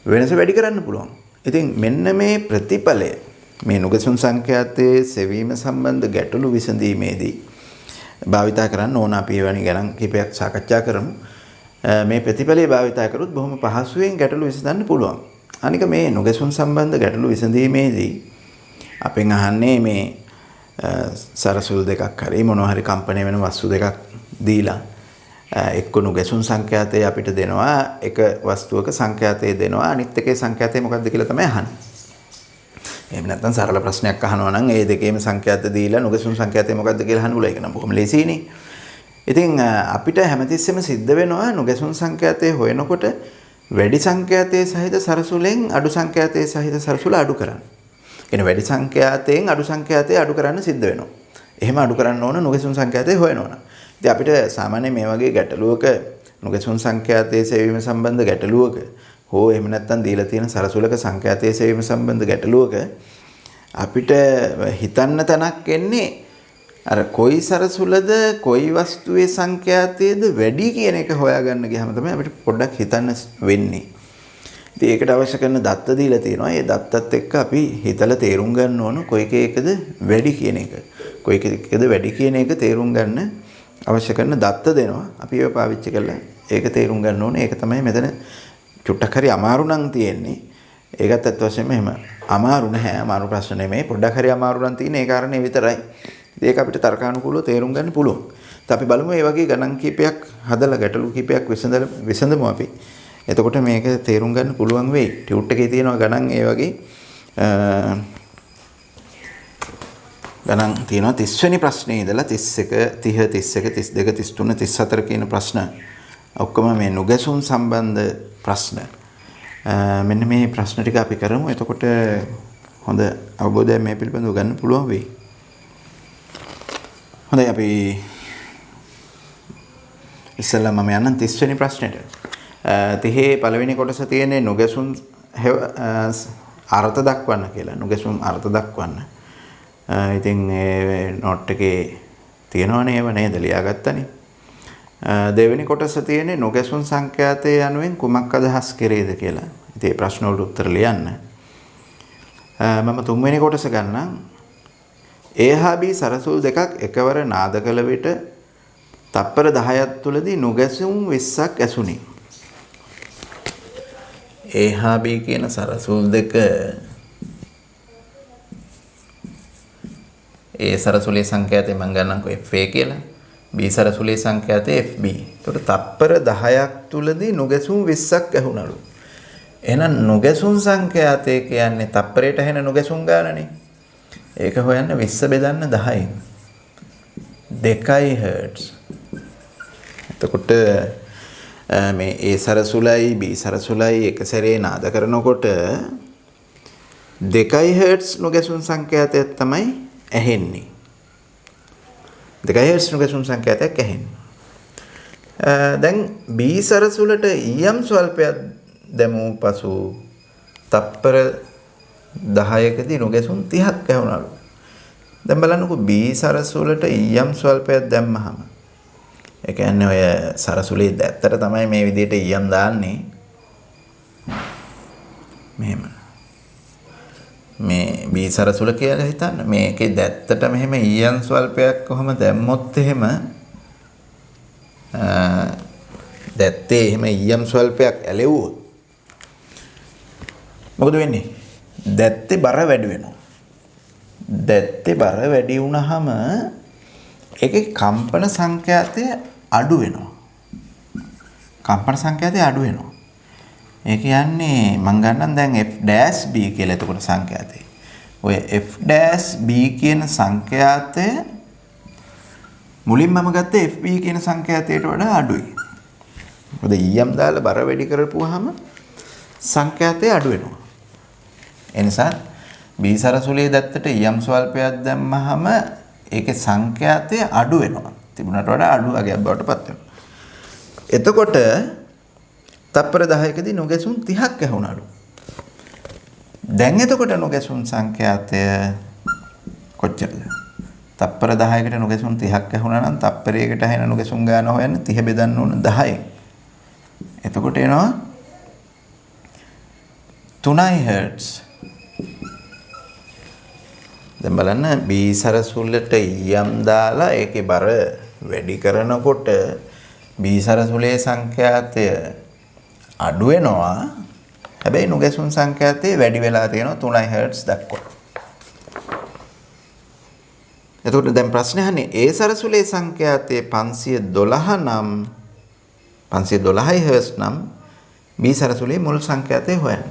A: වෙනස වැඩි කරන්න පුළුවන්. ඉතින් මෙන්න මේ ප්‍රතිඵලය මේ නුගැසුම් සංඛ්‍යාතයේ සෙවීම සම්බන්ධ ගැටලු විසඳීමේදී භාවිතා කරන්න ඕන. අපි එවැනි ගණන් කිහිපයක් සාකච්ඡා කරමු. මේ ප්‍රතිඵලය භාවිතා කරොත් බොහොම පහසුවෙන් ගැටලු විසඳන්න පුළුවන්. අනික මේ නුගැසුම් සම්බන්ධ ගැටලු විසඳීමේදී අපෙන් අහන්නේ මේ සරසුල් දෙකක් හරි මොනවා හරි කම්පණය වෙන වස්තු දෙකක් දීලා එක්ක නුගැසුම් සංඛ්‍යාතය අපිට දෙනවා, එක වස්තුවක සංඛ්‍යාතය දෙනවා, අනිත් එකේ සංඛ්‍යාතය මොකක්ද කියලා තමයි අහන්නේ. එහෙම නැත්නම් සරල ප්‍රශ්නයක් අහනවා නම් ඒ දෙකේම සංඛ්‍යාත දීලා නුගැසුම් සංඛ්‍යාතය මොකක්ද කියලා අහන්න පුළුවන්. ඒක නම් බොහොම ලේසියිනේ. ඉතින් අපිට හැමතිස්සෙම සිද්ධ වෙනවා නුගැසුම් සංඛ්‍යාතය හොයනකොට වැඩි සංඛ්‍යාතයේ සහිත සරසුලෙන් අඩු සංඛ්‍යාතයේ සහිත සරසුල අඩු කරන්න. එන වැඩි සංඛ්‍යාතයෙන් අඩු සංඛ්‍යාතය අඩු කරන්න සිද්ධ වෙනවා. එහෙම අඩු කරන්න ඕන නුගැසුම් සංඛ්‍යාතය හොයනවා. ඉතින් අපිට සාමාන්‍යයෙන් මේ වගේ ගැටලුවක නුගැසුම් සංඛ්‍යාතයේ සෙවීම සම්බන්ධ ගැටලුවක හෝ එහෙම නැත්නම් දීලා තියෙන සරසුලක සංඛ්‍යාතයේ සෙවීම සම්බන්ධ ගැටලුවක අපිට හිතන්න තැනක් එන්නේ අර කොයි සරසුලද කොයි වස්තුවේ සංඛ්‍යාතයේද වැඩි කියන එක හොයාගන්න ගියාම තමයි අපිට පොඩ්ඩක් හිතන්න වෙන්නේ. ඉතින් ඒකට අවශ්‍ය කරන දත්ත දීලා තියෙනවා. ඒ දත්තත් එක්ක අපි හිතලා තේරුම් ගන්න ඕන කොයි එකද වැඩි කියන එක. කොයි එකද වැඩි කියන එක තේරුම් ගන්න අවශ්‍ය කරන දත්ත දෙනවා. අපි ඒව පාවිච්චි කරලා ඒක තේරුම් ගන්න ඕනේ. ඒක තමයි මෙතන චුට්ටක් හරි අමාරු නම් තියෙන්නේ. ඒකත් අත් වශයෙන්ම එහෙම අමාරු නැහැ. අමාරු ප්‍රශ්න නෙමෙයි. පොඩ්ඩක් හරි අමාරු නම් තියෙන ඒ කාරණේ විතරයි. ඒක අපිට තර්කානුකූලව තේරුම් ගන්න පුළුවන්. අපි බලමු මේ වගේ ගණන් කීපයක් හදලා ගැටලු කීපයක් විසඳමු අපි. එතකොට මේක තේරුම් ගන්න පුළුවන් වෙයි. ටියුට් එකේ තියෙනවා ගණන් ඒ වගේ ගණන් තියෙනවා 30 වෙනි ප්‍රශ්නේ ඉඳලා 31 30 31 32 33 34 කියන ප්‍රශ්න ඔක්කොම මේ නුගැසුම් සම්බන්ධ ප්‍රශ්න. මෙන්න මේ ප්‍රශ්න ටික අපි කරමු. එතකොට හොඳ අවබෝධයක් මේ පිළිබඳව ගන්න පුළුවන් වෙයි. හොඳයි අපි ඉස්සෙල්ලා මම යන්නම් 30 වෙනි ප්‍රශ්නෙට. 30 පළවෙනි කොටස තියෙන්නේ නුගැසුම් අර්ථ දක්වන්න කියලා. නුගැසුම් අර්ථ දක්වන්න. ඉතින් ඒ නෝට් එකේ තියෙනවනේ ඒව නේද ලියාගත්තනේ. දෙවෙනි කොටස තියෙන්නේ නුගැසුම් සංඛ්‍යාතය යනුවෙන් කුමක් අදහස් කෙරේද කියලා. ඉතින් මේ ප්‍රශ්න වලට උත්තර ලියන්න. මම තුන්වෙනි කොටස ගන්නම්. A හා B සරසුල් දෙකක් එකවර නාද කළ විට තප්පර 10ක් තුලදී නුගැසුම් 20ක් ඇසුණි. A හා B කියන සරසුල් දෙක A සරසුලේ සංඛ්‍යාතය මම ගන්නම්කෝ FA කියලා. B සරසුලේ සංඛ්‍යාතය FB. ඒකට තප්පර 10ක් තුලදී නුගැසුම් 20ක් ඇහුණලු. එහෙනම් නුගැසුම් සංඛ්‍යාතය කියන්නේ තප්පරයට ඇහෙන නුගැසුම් ගානනේ. ඒක හොයන්න 20 බෙදන්න 10න් 2 හර්ට්ස්. එතකොට මේ A සරසුලයි B සරසුලයි එක සැරේ නාද කරනකොට 2 හර්ට්ස් නුගැසුම් සංඛ්‍යාතයක් තමයි ඇහෙන්නේ. 2 හර්ට්ස් නුගැසුම් සංඛ්‍යාතයක් ඇහෙන්නේ. දැන් B සරසුලට ඊයම් ස්වල්පයක් දැමූ පසු තප්පර 10කදී නුගැසුම් 30ක් ඇහුණලු. දැන් බලන්නකෝ B සරසුලට ඊයම් ස්වල්පයක් දැම්මහම ඒ කියන්නේ ඔය සරසුලේ දැත්තට තමයි මේ විදිහට ඊයම් දාන්නේ. මෙහෙම. මේ B සරසුල කියලා හිතන්න. මේකේ දැත්තට මෙහෙම ඊයම් ස්වල්පයක් කොහොම දැම්මොත් එහෙම දැත්තේ එහෙම ඊයම් ස්වල්පයක් ඇලෙවුවොත් මොකද වෙන්නේ? දැත්තේ බර වැඩි වෙනවා. දැත්තේ බර වැඩි වුණාම ඒකේ කම්පන සංඛ්‍යාතය අඩු වෙනවා. කම්පන සංඛ්‍යාතය අඩු වෙනවා. ඒ කියන්නේ මම ගන්නම් දැන් F' B කියලා එතකොට සංඛ්‍යාතය. ඔය f dash b කියන සංඛ්‍යාතය මුලින්ම මම ගත්ත fb කියන සංඛ්‍යාතයට වඩා අඩුයි. මොකද em දාලා බර වැඩි කරපුවාම සංඛ්‍යාතය අඩු වෙනවා. ඒ නිසා b සරසුලේ දැත්තට em ස්වල්පයක් දැම්මහම ඒකේ සංඛ්‍යාතය අඩු වෙනවා. තිබුණට වඩා අඩු වගේක් බවට පත් වෙනවා. එතකොට තප්පර 10කදී නොගැසුම් 30ක් ඇහුණලු. දැන් එතකොට නොගැසුම් සංඛ්‍යාතය කොච්චරද? තප්පර 10කට නොගැසුම් 30ක් ඇහුණා නම් තප්පරයකට ඇහෙන නොගැසුම් ගාන හොයන්න 30 බෙදන්න ඕන 10න්. එතකොට එනවා 3 Hz. දැන් බලන්න B සරසුලට em දාලා ඒකේ බර වැඩි කරනකොට B සරසුලේ සංඛ්‍යාතය අඩු වෙනවා. හැබැයි නොගැසුම් සංඛ්‍යාතය වැඩි වෙලා තියෙනවා 3 Hz දක්වා. එතකොට දැන් ප්‍රශ්නේ අහන්නේ A සරසුලේ සංඛ්‍යාතය 512 නම් 512 Hz නම් B සරසුලේ මුල් සංඛ්‍යාතය හොයන්න.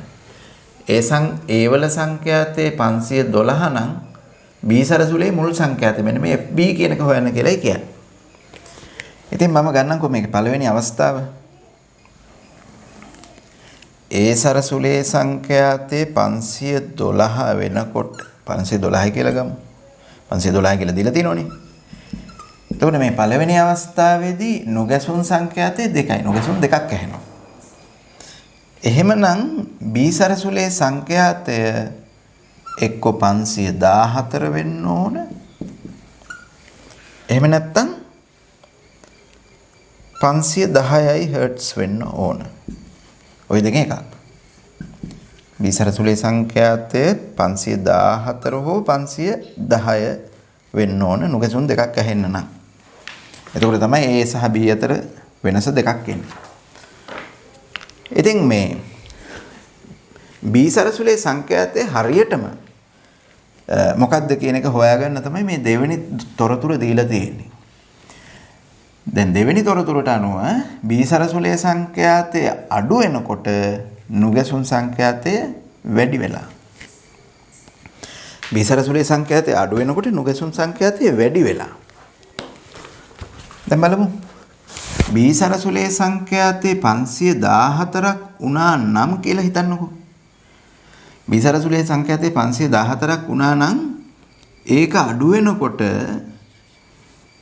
A: A වල සංඛ්‍යාතය 512 නම් B සරසුලේ මුල් සංඛ්‍යාතය මෙන්න මේ FB කියන එක හොයන්න කියලායි කියන්නේ. ඉතින් මම ගන්නම්කෝ මේක පළවෙනි අවස්ථාව. A සරසුලේ සංඛ්‍යාතය 512 වෙනකොට 512 කියලා ගමු. 512 කියලා දීලා තියෙනවනේ. එතකොට මේ පළවෙනි අවස්ථාවේදී නොගැසුම් සංඛ්‍යාතය 2යි. නොගැසුම් දෙකක් ඇහෙනවා. එහෙමනම් B සරසුලේ සංඛ්‍යාතය එක්ක 514 වෙන්න ඕන. එහෙම නැත්නම් 510යි Hz වෙන්න ඕන. ওই දෙකෙන් එකක්. B සරසුලේ සංඛ්‍යාතය 514 හෝ 510 වෙන්න ඕන. නුගසුන් දෙකක් ඇහෙන්න නම්. එතකොට තමයි A සහ B අතර වෙනස දෙකක් එන්නේ. ඉතින් මේ B සරසුලේ සංඛ්‍යාතය හරියටම මොකක්ද කියන එක හොයාගන්න තමයි මේ දෙවෙනි තොරතුර දීලා තියෙන්නේ. දැන් දෙවෙනි තොරතුරට අනුව B සරසුලේ සංඛ්‍යාතය අඩු වෙනකොට නුගසුන් සංඛ්‍යාතය වැඩි වෙලා. B සරසුලේ සංඛ්‍යාතය අඩු වෙනකොට නුගසුන් සංඛ්‍යාතය වැඩි වෙලා. දැන් බලමු. B සරසුලේ සංඛ්‍යාතය 514ක් වුණා නම් කියලා හිතන්නකෝ. B සරසුලේ සංඛ්‍යාතය 514ක් වුණා නම් ඒක අඩු වෙනකොට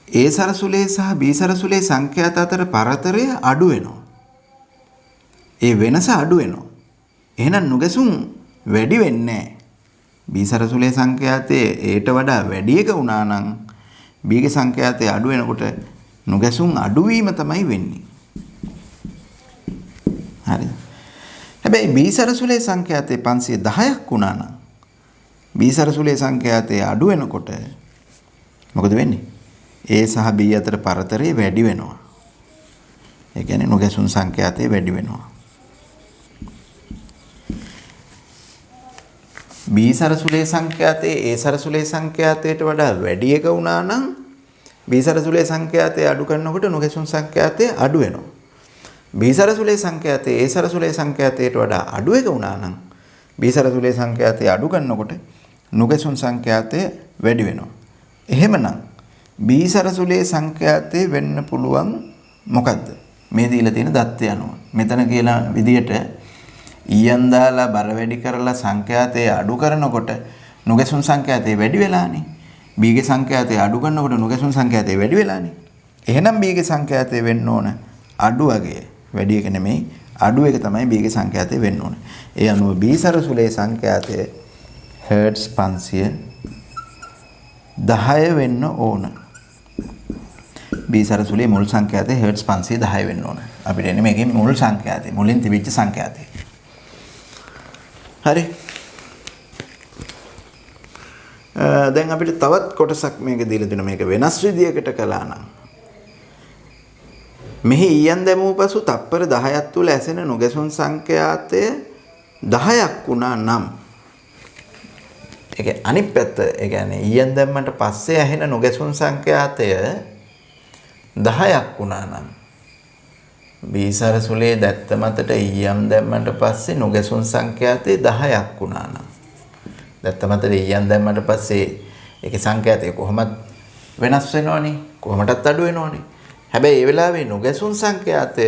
A: A සරසුලේ සහ B සරසුලේ සංඛ්‍යාත අතර පරතරය අඩු වෙනවා. ඒ වෙනස අඩු වෙනවා. එහෙනම් නුගසුම් වැඩි වෙන්නේ නැහැ. B සරසුලේ සංඛ්‍යාතයේ ඒට වඩා වැඩි එක වුණා නම් B ගේ සංඛ්‍යාතය අඩු වෙනකොට නුගසුම් අඩු වීම තමයි වෙන්නේ. හරිද? හැබැයි B සරසුලේ සංඛ්‍යාතය 510ක් වුණා නම් B සරසුලේ සංඛ්‍යාතය අඩු වෙනකොට මොකද වෙන්නේ? A සහ B අතර පරතරය වැඩි වෙනවා. ඒ කියන්නේ නුගසුන් සංඛ්‍යාතය වැඩි වෙනවා. B සරසුලේ සංඛ්‍යාතයේ A සරසුලේ සංඛ්‍යාතයට වඩා වැඩි එක වුණා නම් B සරසුලේ සංඛ්‍යාතය අඩු කරනකොට නුගසුන් සංඛ්‍යාතය අඩු වෙනවා. B සරසුලේ සංඛ්‍යාතයේ A සරසුලේ සංඛ්‍යාතයට වඩා අඩු එක වුණා නම් B සරසුලේ සංඛ්‍යාතය අඩු කරනකොට නුගසුන් සංඛ්‍යාතය වැඩි වෙනවා. එහෙමනම් B සරසුලේ සංඛ්‍යාතය වෙන්න පුළුවන් මොකද්ද? මේ දීලා තියෙන தත්ත්වය අනුව. මෙතන කියලා විදියට ඊයන් දාලා බර වැඩි කරලා සංඛ්‍යාතය අඩු කරනකොට නුගසුන් සංඛ්‍යාතය වැඩි වෙලානේ. B ගේ සංඛ්‍යාතය අඩු කරනකොට නුගසුන් සංඛ්‍යාතය වැඩි වෙලානේ. එහෙනම් B ගේ සංඛ්‍යාතය වෙන්න ඕන අඩු වගේ. වැඩි එක නෙමෙයි අඩු එක තමයි B ගේ සංඛ්‍යාතය වෙන්න ඕන. ඒ අනුව B සරසුලේ සංඛ්‍යාතය Hz 510 වෙන්න ඕන. B සරසුලේ මුල් සංඛ්‍යාතය Hz 510 වෙන්න ඕන. අපිට එන්නේ මේකේ මුල් සංඛ්‍යාතය. මුලින් තිබිච්ච සංඛ්‍යාතය. හරි. දැන් අපිට තවත් කොටසක් මේක දීලා දෙනවා. මේක වෙනස් විදියකට කළා නම් මෙහි ඊයන් දැමූ පසු තප්පර 10ක් තුල ඇසෙන නුගසුන් සංඛ්‍යාතය 10ක් වුණා නම් ඒක අනිත් පැත්ත ඒ කියන්නේ ඊයන් දැම්මට පස්සේ ඇහෙන නුගසුන් සංඛ්‍යාතය 10ක් වුණා නම් B සරසුලේ දැත්ත මතට ඊයම් දැම්මට පස්සේ නුගසුන් සංඛ්‍යාතය 10ක් වුණා නම් දැත්ත මතද ඊයන් දැම්මට පස්සේ ඒකේ සංඛ්‍යාතය කොහොමද වෙනස් වෙනවනේ. කොහොමදත් අඩු වෙනවනේ. හැබැයි ඒ වෙලාවේ නුගැසුම් සංඛ්‍යාතය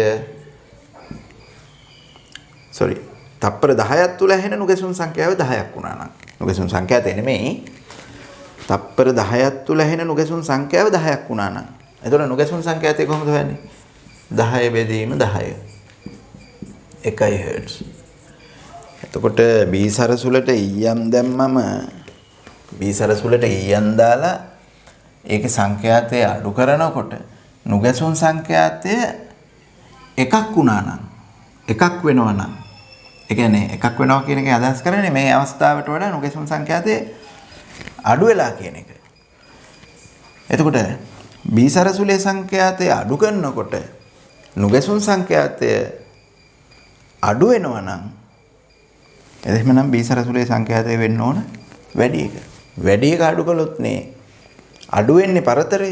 A: තප්පර 10ක් තුල ඇහෙන නුගැසුම් සංඛ්‍යාව 10ක් වුණා නම් නුගැසුම් සංඛ්‍යාතය නෙමෙයි තප්පර 10ක් තුල ඇහෙන නුගැසුම් සංඛ්‍යාව 10ක් වුණා නම් එතකොට නුගැසුම් සංඛ්‍යාතය කොහොමද හොයන්නේ? 10 බෙදීම 10 1 හර්ට්ස්. එතකොට B සරසුලට ඊයම් දැම්මම B සරසුලට ඊයම් දාලා ඒකේ සංඛ්‍යාතය අඩු කරනකොට නුගැසුම් සංඛ්‍යාතය එකක් වුණා නම් එකක් වෙනවා නම් ඒ කියන්නේ එකක් වෙනවා කියන එකේ අදහස් කරන්නේ මේ අවස්ථාවට වඩා නුගැසුම් සංඛ්‍යාතය අඩු වෙලා කියන එක. එතකොට B සරසුලේ සංඛ්‍යාතය අඩු කරනකොට නුගැසුම් සංඛ්‍යාතය අඩු වෙනවා නම් එහෙමනම් B සරසුලේ සංඛ්‍යාතය වෙන්න ඕන වැඩි එක. වැඩි එක අඩු කළොත් නේ අඩු වෙන්නේ පරතරය.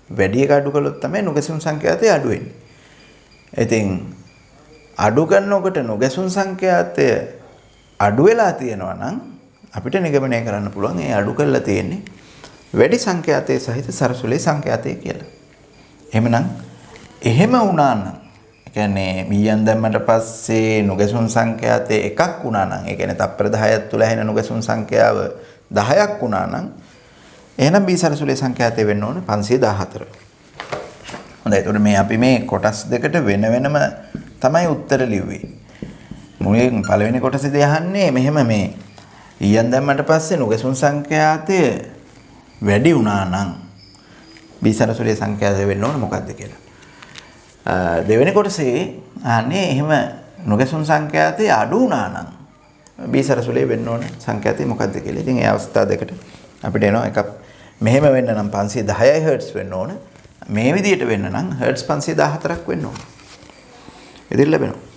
A: වැඩි එක අඩු කළොත් තමයි නුගැසුම් සංඛ්‍යාතය අඩු වෙන්නේ. ඉතින් අඩු කරනකොට නුගැසුම් සංඛ්‍යාතය අඩු වෙලා තියෙනවා නම් අපිට නිගමනය කරන්න පුළුවන් ඒ අඩු කරලා තියෙන්නේ වැඩි සංඛ්‍යාතයේ සහිත සරසුලේ සංඛ්‍යාතය කියලා. එහෙමනම් එහෙම වුණා නම් ඒ කියන්නේ මීයන් දැම්මට පස්සේ නුගැසුම් සංඛ්‍යාතය එකක් වුණා නම් ඒ කියන්නේ තප්පර 10ක් තුල ඇහෙන නුගැසුම් සංඛ්‍යාව 10ක් වුණා නම් එහෙනම් B සරසුලේ සංඛ්‍යාතය වෙන්න ඕන 514. හොඳයි. එතකොට මේ අපි මේ කොටස් දෙකට වෙන වෙනම තමයි උත්තර ලිව්වේ. මුලින් පළවෙනි කොටසේදී අහන්නේ මෙහෙම මේ ඊයන් දැම්මට පස්සේ නුගැසුම් සංඛ්‍යාතය වැඩි වුණා නම් B සරසුලේ සංඛ්‍යාතය වෙන්න ඕන මොකක්ද කියලා. දෙවෙනි කොටසේ අහන්නේ එහෙම නුගැසුම් සංඛ්‍යාතය අඩු වුණා නම් B සරසුලේ වෙන්න ඕන සංඛ්‍යාතය මොකක්ද කියලා. ඉතින් ඒ අවස්ථා දෙකට අපිට එනවා එකක් මෙහෙම වෙන්න නම් 510යි හර්ට්ස් වෙන්න ඕන. මේ විදිහට වෙන්න නම් හර්ට්ස් 514ක් වෙන්න ඕන. ඉතින් ලැබෙනවා.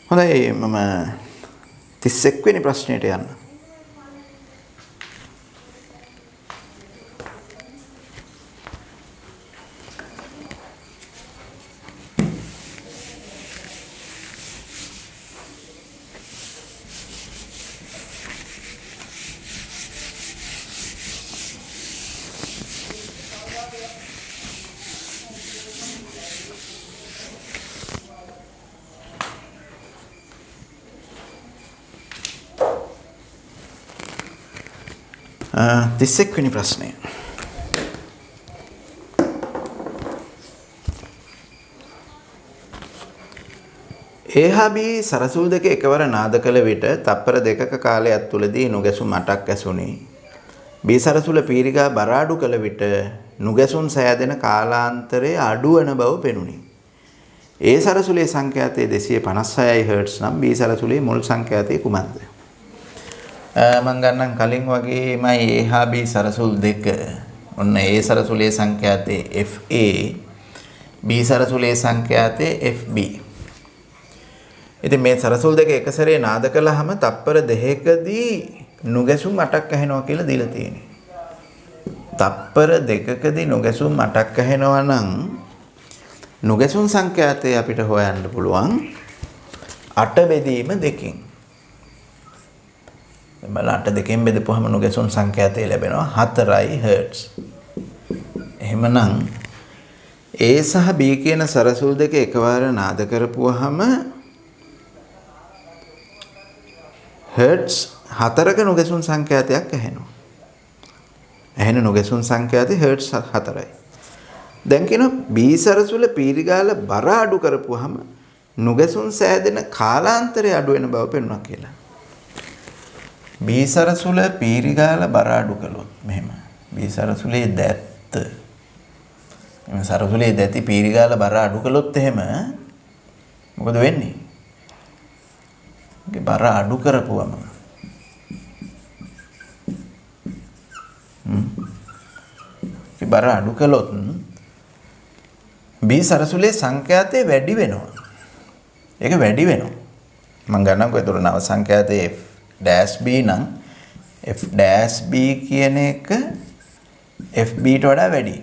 A: හොඳයි මම 31 වෙනි ප්‍රශ්නෙට යන්න. තිස්සෙක් වෙනි ප්‍රශ්නය. A B සරසුල් දෙක එකවර නාද කළ විට තප්පර දෙකක කාලයක් තුලදී නුගැසුම් 8ක් ඇසුණි. B සරසුල පීරිගා බර අඩු කළ විට නුගැසුම් සෑදෙන කාලාන්තරය අඩු වන බව පෙනුනි. A සරසුලේ සංඛ්‍යාතය 256යි හර්ට්ස් නම් B සරසුලේ මුල් සංඛ්‍යාතය කුමක්ද? මම ගන්නම් කලින් වගේමයි A B සරසුල් දෙක. ඔන්න A සරසුලේ සංඛ්‍යාතේ FA B සරසුලේ සංඛ්‍යාතේ FB. ඉතින් මේ සරසුල් දෙක එක සැරේ නාද කළාම තප්පර දෙකකදී නුගැසුම් 8ක් ඇහෙනවා කියලා දීලා තියෙනවා. තප්පර දෙකකදී නුගැසුම් 8ක් ඇහෙනවා නම් නුගැසුම් සංඛ්‍යාතය අපිට හොයන්න පුළුවන් 8 බෙදීම 2කින්. බලන්න 8 2කින් බෙදපුවම නුගැසුම් සංඛ්‍යාතය ලැබෙනවා 4යි හර්ට්ස්. එහෙමනම් A සහ B කියන සරසුල් දෙක එකවර නාද කරපුවාම හර්ට්ස් 4ක නුගැසුම් සංඛ්‍යාතයක් ඇහෙනවා. ඇහෙන නුගැසුම් සංඛ්‍යාතය හර්ට්ස් 4යි. දැන් කියනවා B සරසුල පීරිගාල බර අඩු කරපුවාම නුගැසුම් සෑදෙන කාලාන්තරය අඩු වෙන බව පෙනුණා කියලා. B සරසුල පීරිගාල බර අඩු කළොත් මෙහෙම B සරසුලේ දැත්ත මේ සරසුලේ දැති පීරිගාල බර අඩු කළොත් එහෙම මොකද වෙන්නේ? ඒ බර අඩු කරපුවම ඒ බර අඩු කළොත් B සරසුලේ සංඛ්‍යාතය වැඩි වෙනවා. ඒක වැඩි වෙනවා. මම ගන්නම්කෝ ඒතර නව සංඛ්‍යාතයේ dash b නම් f dash b කියන එක fb ට වඩා වැඩි.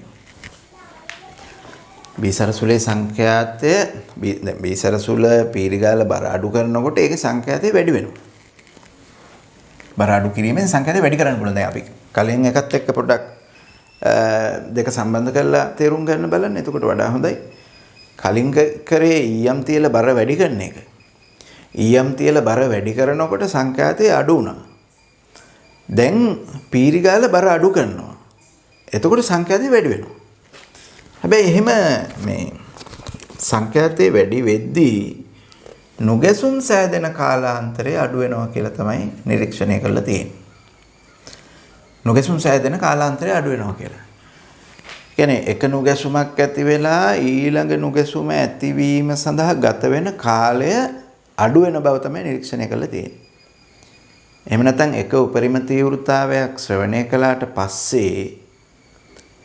A: B සරසුලේ සංඛ්‍යාතය B සරසුල පීරිගාල බර අඩු කරනකොට ඒකේ සංඛ්‍යාතය වැඩි වෙනවා. බර අඩු කිරීමෙන් සංඛ්‍යාතය වැඩි කරන්න පුළුවන්. දැන් අපි කලින් එකත් එක්ක පොඩ්ඩක් දෙක සම්බන්ධ කරලා තේරුම් ගන්න බලන්න. එතකොට වඩා හොඳයි. කලින් කරේ ඊයම් තියලා බර වැඩි කරන එක. ඊයම් තියලා බර වැඩි කරනකොට සංඛ්‍යාතය අඩු වුණා. දැන් පීරි ගාලා බර අඩු කරනවා. එතකොට සංඛ්‍යාතය වැඩි වෙනවා. හැබැයි එහෙම මේ සංඛ්‍යාතය වැඩි වෙද්දී නුගැසුම් සෑදෙන කාලාන්තරය අඩු වෙනවා කියලා තමයි නිරීක්ෂණය කරලා තියෙන්නේ. නුගැසුම් සෑදෙන කාලාන්තරය අඩු වෙනවා කියලා. කියන්නේ එක නුගැසුමක් ඇති වෙලා ඊළඟ නුගැසුම ඇතිවීම සඳහා ගත වෙන කාලය අඩු වෙන බව තමයි නිරීක්ෂණය කරලා තියෙන්නේ. එහෙම නැත්නම් එක උපරිම තීව්‍රතාවයක් ශ්‍රවණය කළාට පස්සේ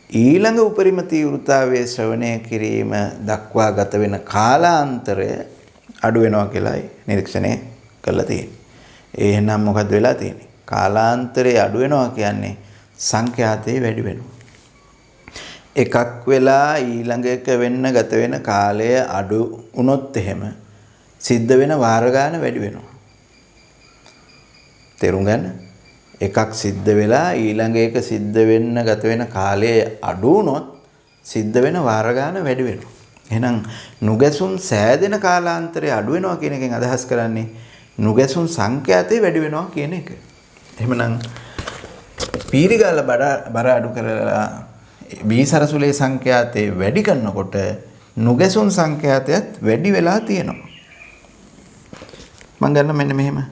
A: ඊළඟ උපරිම තීව්‍රතාවයේ ශ්‍රවණය කිරීම දක්වා ගත වෙන කාලාන්තරය අඩු වෙනවා කියලායි නිරීක්ෂණය කරලා තියෙන්නේ. එහෙනම් මොකද වෙලා තියෙන්නේ? කාලාන්තරය අඩු වෙනවා කියන්නේ සංඛ්‍යාතය වැඩි වෙනවා. එකක් වෙලා ඊළඟ එක වෙන්න ගත වෙන කාලය අඩු වුණොත් එහෙම සිද්ධ වෙන වාර ගන්න වැඩි වෙනවා. තේරුම් ගන්න. එකක් සිද්ධ වෙලා ඊළඟ එක සිද්ධ වෙන්න ගත වෙන කාලය අඩු වුණොත් සිද්ධ වෙන වාර ගන්න වැඩි වෙනවා. එහෙනම් නුගැසුම් සෑදෙන කාලාන්තරය අඩු වෙනවා කියන එකෙන් අදහස් කරන්නේ නුගැසුම් සංඛ්‍යාතය වැඩි වෙනවා කියන එක. එහෙමනම් පීරිගාල බර අඩු කරලා බී සරසුලේ සංඛ්‍යාතය වැඩි කරනකොට නුගැසුම් සංඛ්‍යාතයත් වැඩි වෙලා තියෙනවා. මම ගන්න මෙන්න මෙහෙම.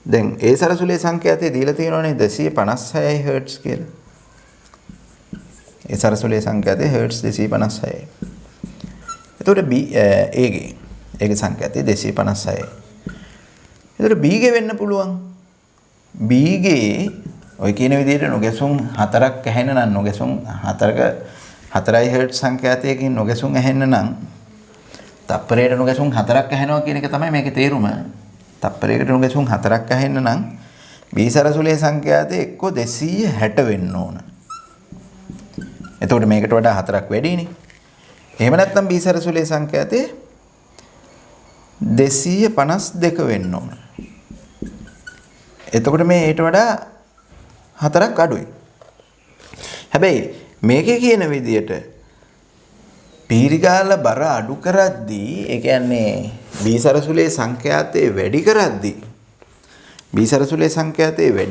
A: දැන් ඒ සරසුලේ සංඛ්‍යාතය දීලා තියෙනවනේ 256 හර්ට්ස් කියලා. ඒ සරසුලේ සංඛ්‍යාතය හර්ට්ස් 256යි. එතකොට B ඒගේ සංඛ්‍යාතය 256යි. එතකොට B ගේ වෙන්න පුළුවන්. B ගේ ඔය කියන විදිහට නොගැසුම් 4ක් ඇහෙන්න නම් නොගැසුම් 4යි හර්ට්ස් සංඛ්‍යාතයකින් නොගැසුම් ඇහෙන්න නම් තප්පරයට නොගැසුම් 4ක් ඇහෙනවා කියන එක තමයි මේකේ තේරුම. තප්පරයකට නොගැසුම් 4ක් ඇහෙන්න නම් B සරසුලේ සංඛ්‍යාතය එක්ක 260 වෙන්න ඕන. එතකොට මේකට වඩා 4ක් වැඩිනේ. එහෙම නැත්නම් B සරසුලේ සංඛ්‍යාතය 252 වෙන්න ඕන. එතකොට මේ ඊට වඩා 4ක් අඩුයි. හැබැයි මේකේ කියන විදියට පීරිගාල බර අඩු කරද්දී ඒ කියන්නේ B සරසුලේ සංඛ්‍යාතය වැඩි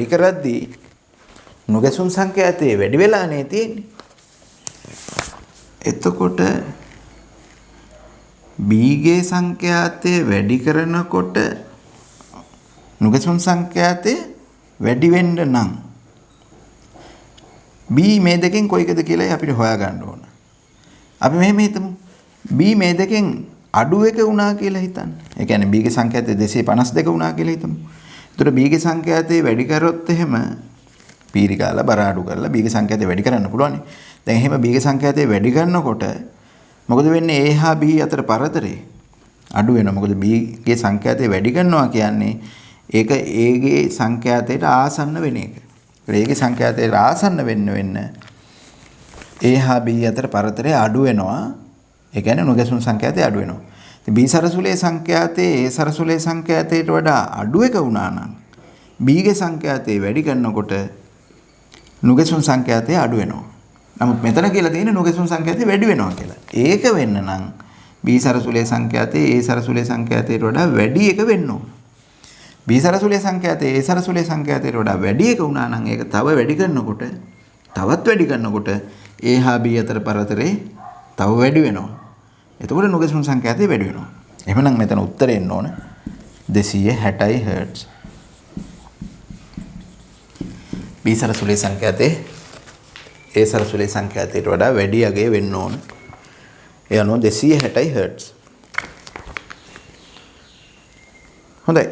A: කරද්දී නුගැසුම් සංඛ්‍යාතය වැඩි වෙලානේ තියෙන්නේ. එතකොට B ගේ සංඛ්‍යාතය වැඩි කරනකොට නුගැසුම් සංඛ්‍යාතය වැඩි වෙන්න නම් B මේ දෙකෙන් කොයිකද කියලා අපිට හොයාගන්න ඕන. අපි මෙහෙම හිතමු. B මේ දෙකෙන් අඩු එක වුණා කියලා හිතන්න. ඒ කියන්නේ B ගේ සංඛ්‍යාතය 252 වුණා කියලා හිතමු. එතකොට B ගේ සංඛ්‍යාතය වැඩි කරොත් එහෙම පීරිගාලා බර අඩු කරලා B ගේ සංඛ්‍යාතය වැඩි කරන්න පුළුවන්. දැන් එහෙම B ගේ සංඛ්‍යාතය වැඩි කරනකොට මොකද වෙන්නේ? A හා B අතර පරතරය අඩු වෙනවා. මොකද B ගේ සංඛ්‍යාතය වැඩි කරනවා කියන්නේ ඒක A ගේ සංඛ්‍යාතයට ආසන්න වෙන එක. A ගේ සංඛ්‍යාතයට ආසන්න වෙන්න A හා B අතර පරතරය අඩු වෙනවා. ඒ කියන්නේ නුගැසුම් සංඛ්‍යාතය අඩු වෙනවා. ඉතින් B සරසුලේ සංඛ්‍යාතයේ A සරසුලේ සංඛ්‍යාතයට වඩා අඩු එක වුණා නම් B ගේ සංඛ්‍යාතය වැඩි කරනකොට නුගැසුම් සංඛ්‍යාතය අඩු වෙනවා. නමුත් මෙතන කියලා තියෙන්නේ නුගැසුම් සංඛ්‍යාතය වැඩි වෙනවා කියලා. ඒක වෙන්න නම් B සරසුලේ සංඛ්‍යාතය A සරසුලේ සංඛ්‍යාතයට වඩා වැඩි එක වෙන්න ඕන. B සරසුලේ සංඛ්‍යාතය A සරසුලේ සංඛ්‍යාතයට වඩා වැඩි එක වුණා නම් ඒක තව වැඩි කරනකොට A හා B අතර පරතරේ තව වැඩි වෙනවා. එතකොට නුගැසුම් සංඛ්‍යාතය වැඩි වෙනවා. එහෙනම් මෙතන උත්තරේ එන්න ඕන 260 හර්ට්ස්. B සරසුලේ සංඛ්‍යාතය A සරසුලේ සංඛ්‍යාතයට වඩා වැඩි අගේ වෙන්න ඕන. ඒ අනුව 260 හර්ට්ස්. හොඳයි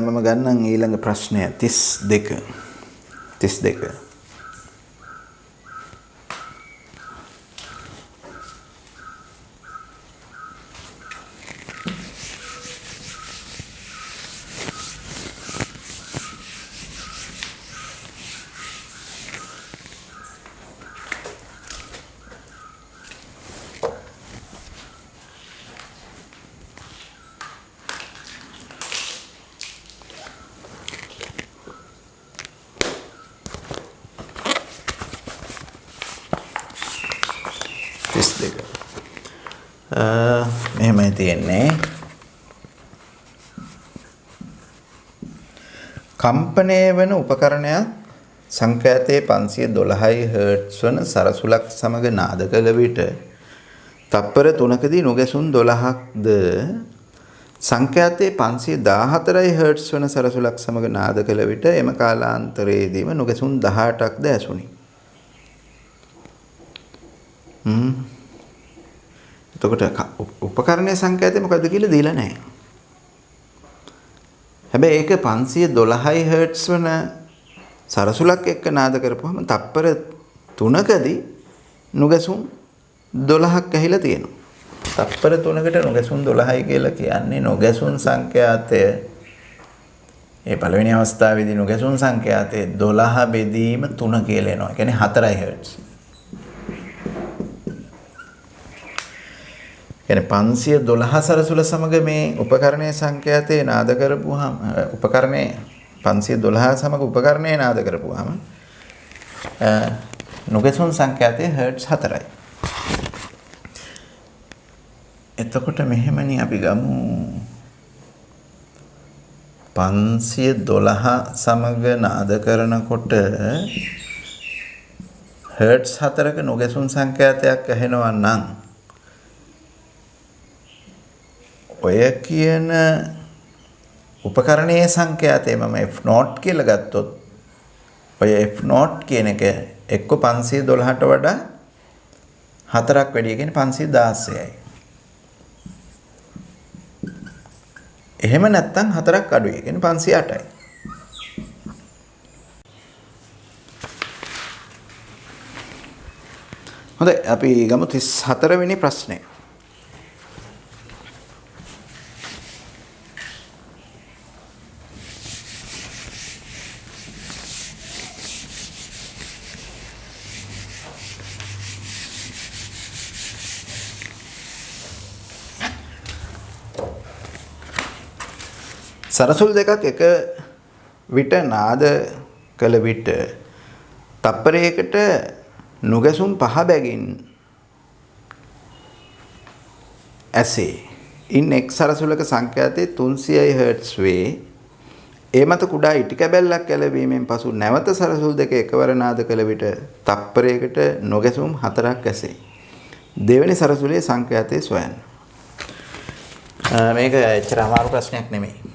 A: මම ගන්නම් ඊළඟ ප්‍රශ්නය 32. මේ තියෙන්නේ කම්පණය වෙන උපකරණයක් සංකේතයේ 512 හර්ට්ස් වන සරසුලක් සමග නාද කළ විට තප්පර 3කදී නුගැසුම් 12ක්ද සංකේතයේ 514 හර්ට්ස් වන සරසුලක් සමග නාද කළ විට එම කාලාන්තරයේදීම නුගැසුම් 18ක්ද ඇසුණි. එතකොට උපකරණයේ සංකේතය මොකද්ද කියලා දීලා නැහැ. හැබැයි ඒක 512 හර්ට්ස් වන සරසුලක් එක්ක නාද කරපුවම තප්පර 3කදී නුගැසුම් 12ක් ඇහිලා තියෙනවා. තප්පර 3කට නුගැසුම් 12යි කියලා කියන්නේ නුගැසුම් සංඛ්‍යාතය ඒ පළවෙනි අවස්ථාවේදී නුගැසුම් සංඛ්‍යාතය 12 බෙදීම 3 කියලා එනවා. ඒ කියන්නේ 4 හර්ට්ස්. කියන්නේ 512 සරසුල සමග මේ උපකරණයේ සංඛ්‍යාතේ නාද කරපුවාම උපකරණයේ 512 සමග උපකරණයේ නාද කරපුවාම නුගැසුම් සංඛ්‍යාතේ හර්ට්ස් 4යි. එතකොට මෙහෙමනේ අපි ගමු 512 සමග නාද කරනකොට හර්ට්ස් 4ක නුගැසුම් සංඛ්‍යාතයක් ඇහෙනවා නම් ඔය කියන උපකරණයේ සංඛ්‍යාතය මම F0 කියලා ගත්තොත් ඔය F0 කියන එක එක්ක 512ට වඩා 4ක් වැඩි කියන්නේ 516යි. එහෙම නැත්නම් 4ක් අඩුයි කියන්නේ 508යි. හොඳයි අපි ගමු 34 වෙනි ප්‍රශ්නය. සරසුල් දෙකක් එක විට නාද කළ විට තප්පරයකට නුගැසුම් 5 බැගින් ඇසේ. ඉන් එක් සරසුලක සංඛ්‍යාතයේ 300 හර්ට්ස් වේ. ඒ මත කුඩා ඉටි කැබැල්ලක් ඇලවීමෙන් පසු නැවත සරසුල් දෙක එකවර නාද කළ විට තප්පරයකට නුගැසුම් 4ක් ඇසේ. දෙවෙනි සරසුලේ සංඛ්‍යාතය සොයන්න. මේක එච්චර අමාරු ප්‍රශ්නයක් නෙමෙයි.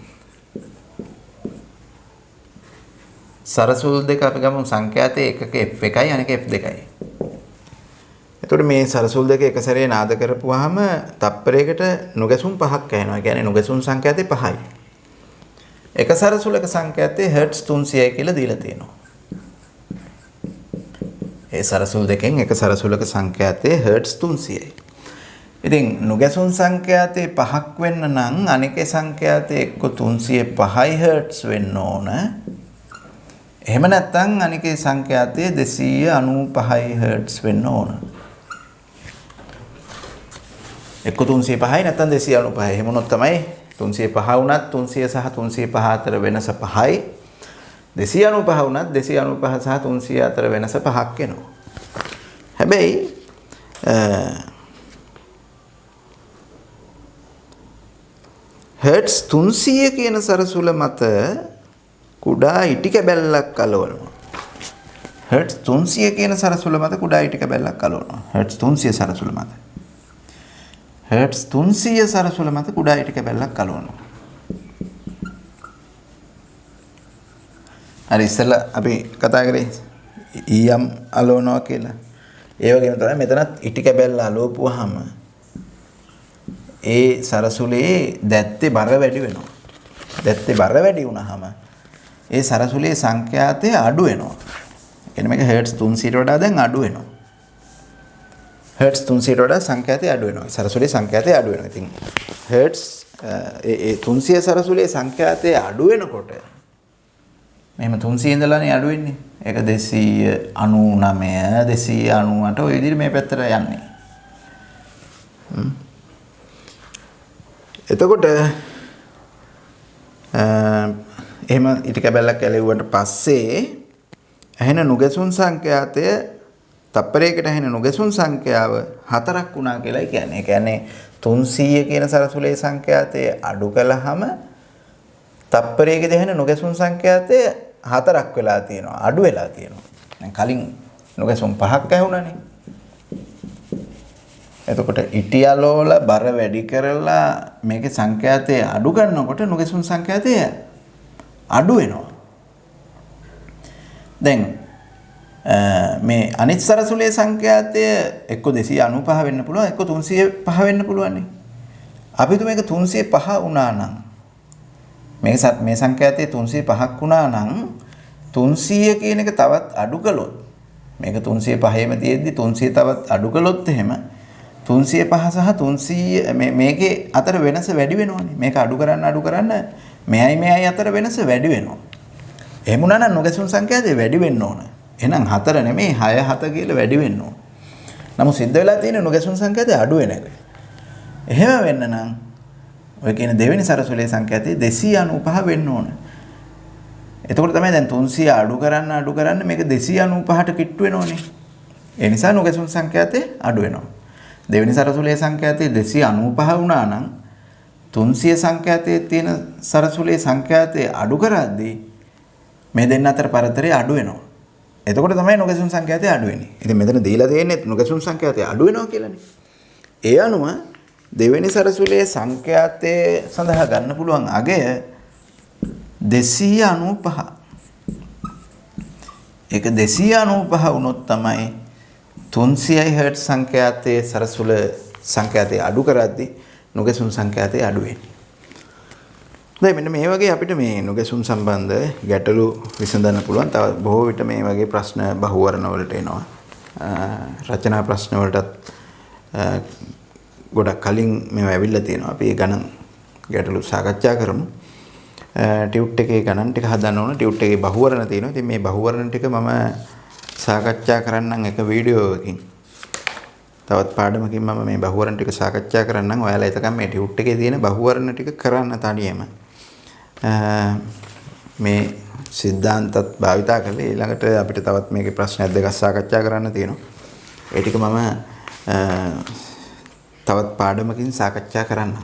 A: සරසුල් දෙක අපි ගමු සංඛ්‍යාතයේ එකක F1යි අනෙක F2යි. එතකොට මේ සරසුල් දෙක එක සැරේ නාද කරපුවාම තප්පරයකට නුගැසුම් 5ක් ඇහෙනවා. ඒ කියන්නේ නුගැසුම් සංඛ්‍යාතේ 5යි. එක සරසුලක සංඛ්‍යාතේ හර්ට්ස් 300යි කියලා දීලා තියෙනවා. ඒ සරසුල් දෙකෙන් එක සරසුලක සංඛ්‍යාතේ හර්ට්ස් 300යි. ඉතින් නුගැසුම් සංඛ්‍යාතේ 5ක් වෙන්න නම් අනෙකේ සංඛ්‍යාතේ එක්ක 305යි හර්ට්ස් වෙන්න ඕන. එහෙම නැත්නම් අනිකේ සංඛ්‍යාතයේ 295යි හර්ට්ස් වෙන්න ඕන. එක්ක 305යි නැත්නම් 295යි. එහෙම වුණොත් තමයි 305 වුණත් 300 සහ 305 අතර වෙනස 5යි. 295 වුණත් 295 සහ 300 අතර වෙනස 5ක් වෙනවා. හැබැයි හර්ට්ස් 300 කියන සරසුල මත කුඩා ඉටි කැබැල්ලක් අලවනවා. හර්ට්ස් 300 කියන සරසුල මත කුඩා ඉටි කැබැල්ලක් අලවනවා. හර්ට්ස් 300 සරසුල මත. හර්ට්ස් 300 සරසුල මත කුඩා ඉටි කැබැල්ලක් අලවනවා. හරි ඉස්සෙල්ලා අපි කතා කරේ ඊයම් අලවනවා කියලා. ඒ වගේම තමයි මෙතනත් ඉටි කැබැල්ල අලවපුවාම ඒ සරසුලේ දැත්තේ බර වැඩි වෙනවා. දැත්තේ බර වැඩි වුණාම ඒ සරසුලේ සංඛ්‍යාතය අඩු වෙනවා. එන්නේ මේක හර්ට්ස් 300ට වඩා දැන් අඩු වෙනවා. හර්ට්ස් 300ට වඩා සංඛ්‍යාතය අඩු වෙනවා. සරසුලේ සංඛ්‍යාතය අඩු වෙනවා. ඉතින් හර්ට්ස් ඒ 300 සරසුලේ සංඛ්‍යාතය අඩු වෙනකොට මෙහෙම 300 ඉඳලානේ අඩු වෙන්නේ. ඒක 299 298 ඔය විදිහට මේ පැත්තට යන්නේ. එතකොට එහෙම ඉටි කැබැල්ලක් ඇලෙව්වට පස්සේ ඇහෙන නුගැසුම් සංඛ්‍යාතය තප්පරයකට ඇහෙන නුගැසුම් සංඛ්‍යාව 4ක් වුණා කියලායි කියන්නේ. ඒ කියන්නේ 300 කියන සරසුලේ සංඛ්‍යාතය අඩු කළාම තප්පරයකදී එහෙන නොගැසුම් සංඛ්‍යාතය 4ක් වෙලා තියෙනවා. අඩු වෙලා තියෙනවා. දැන් කලින් නොගැසුම් 5ක් ඇහුණානේ. එතකොට ඉටියලෝල බර වැඩි කරලා මේකේ සංඛ්‍යාතය අඩු කරනකොට නොගැසුම් සංඛ්‍යාතය අඩු වෙනවා. දැන් මේ අනිත් සරසුලේ සංඛ්‍යාතය එක්ක 295 වෙන්න පුළුවන් එක්ක 305 වෙන්න පුළුවන් නේ. අපි හිතමු මේක 305 වුණා නම් මේ සංඛ්‍යාතයේ 305ක් වුණා නම් 300 කියන එක තවත් අඩු කළොත් මේක 305ෙම තියෙද්දි 300 තවත් අඩු කළොත් එහෙම 305 සහ 300 මේකේ අතර වෙනස වැඩි වෙනවනේ. මේක අඩු කරන්න මෙයයි අතර වෙනස වැඩි වෙනවා. එහෙම වුණා නම් නොගැසුම් සංඛ්‍යාතය වැඩි වෙන්න ඕන. එහෙනම් 4 නෙමෙයි 6 7 කියලා වැඩි වෙන්න ඕන. නමුත් සිද්ධ වෙලා තියෙන නොගැසුම් සංඛ්‍යාතය අඩු වෙන එක. එහෙම වෙන්න නම් ඔය කියන දෙවෙනි සරසුලේ සංඛ්‍යාතය 295 වෙන්න ඕන. එතකොට තමයි දැන් 300 අඩු කරන්න මේක 295ට කිට්ටු වෙනෝනේ. ඒ නිසා නොගැසුම් සංඛ්‍යාතය අඩු වෙනවා. දෙවෙනි සරසුලේ සංඛ්‍යාතය 295 වුණා නම් 300 සංඛ්‍යාතයේ තියෙන සරසුලේ සංඛ්‍යාතය අඩු කරද්දී මේ දෙන්න අතර පරතරය අඩු වෙනවා. එතකොට තමයි නොගැසුම් සංඛ්‍යාතය අඩු වෙන්නේ. ඉතින් මෙතන දීලා තියෙන්නේ නොගැසුම් සංඛ්‍යාතය අඩු වෙනවා කියලානේ. ඒ අනුව දෙවෙනි සරසුලේ සංඛ්‍යාතය සඳහා ගන්න පුළුවන් අගය 295. ඒක 295 වුණොත් තමයි 300 හර්ට්ස් සංඛ්‍යාතයේ සරසුල සංඛ්‍යාතය අඩු කරද්දී නොගැසුම් සංඛ්‍යාතය අඩු වෙන්නේ. දැන් මෙන්න මේ වගේ අපිට මේ නොගැසුම් සම්බන්ධ ගැටලු විසඳන්න පුළුවන්. තව බොහෝ විට මේ වගේ ප්‍රශ්න බහුවර්ණ වලට එනවා. රචනා ප්‍රශ්න වලටත් ගොඩක් කලින් මේවා ඇවිල්ලා තියෙනවා. අපි ඒ ගණන් ගැටලු සාකච්ඡා කරමු. ටියුට් එකේ ගණන් ටික හදන්න ඕන. ටියුට් එකේ බහුවර්ණ තියෙනවා. ඉතින් මේ බහුවර්ණ ටික මම සාකච්ඡා කරන්නම් එක වීඩියෝ එකකින්. තවත් පාඩමකින් මම මේ බහුවර්ණ ටික සාකච්ඡා කරන්නම්. ඔයාලා එතකන් මේ ටියුට් එකේ තියෙන බහුවර්ණ ටික කරන්න තනියම. මේ සිද්ධාන්තත් භාවිතා කරලා ඊළඟට අපිට තවත් මේකේ ප්‍රශ්න දෙකක් සාකච්ඡා කරන්න තියෙනවා. ඒ ටික මම තවත් පාඩමකින් සාකච්ඡා කරන්නම්.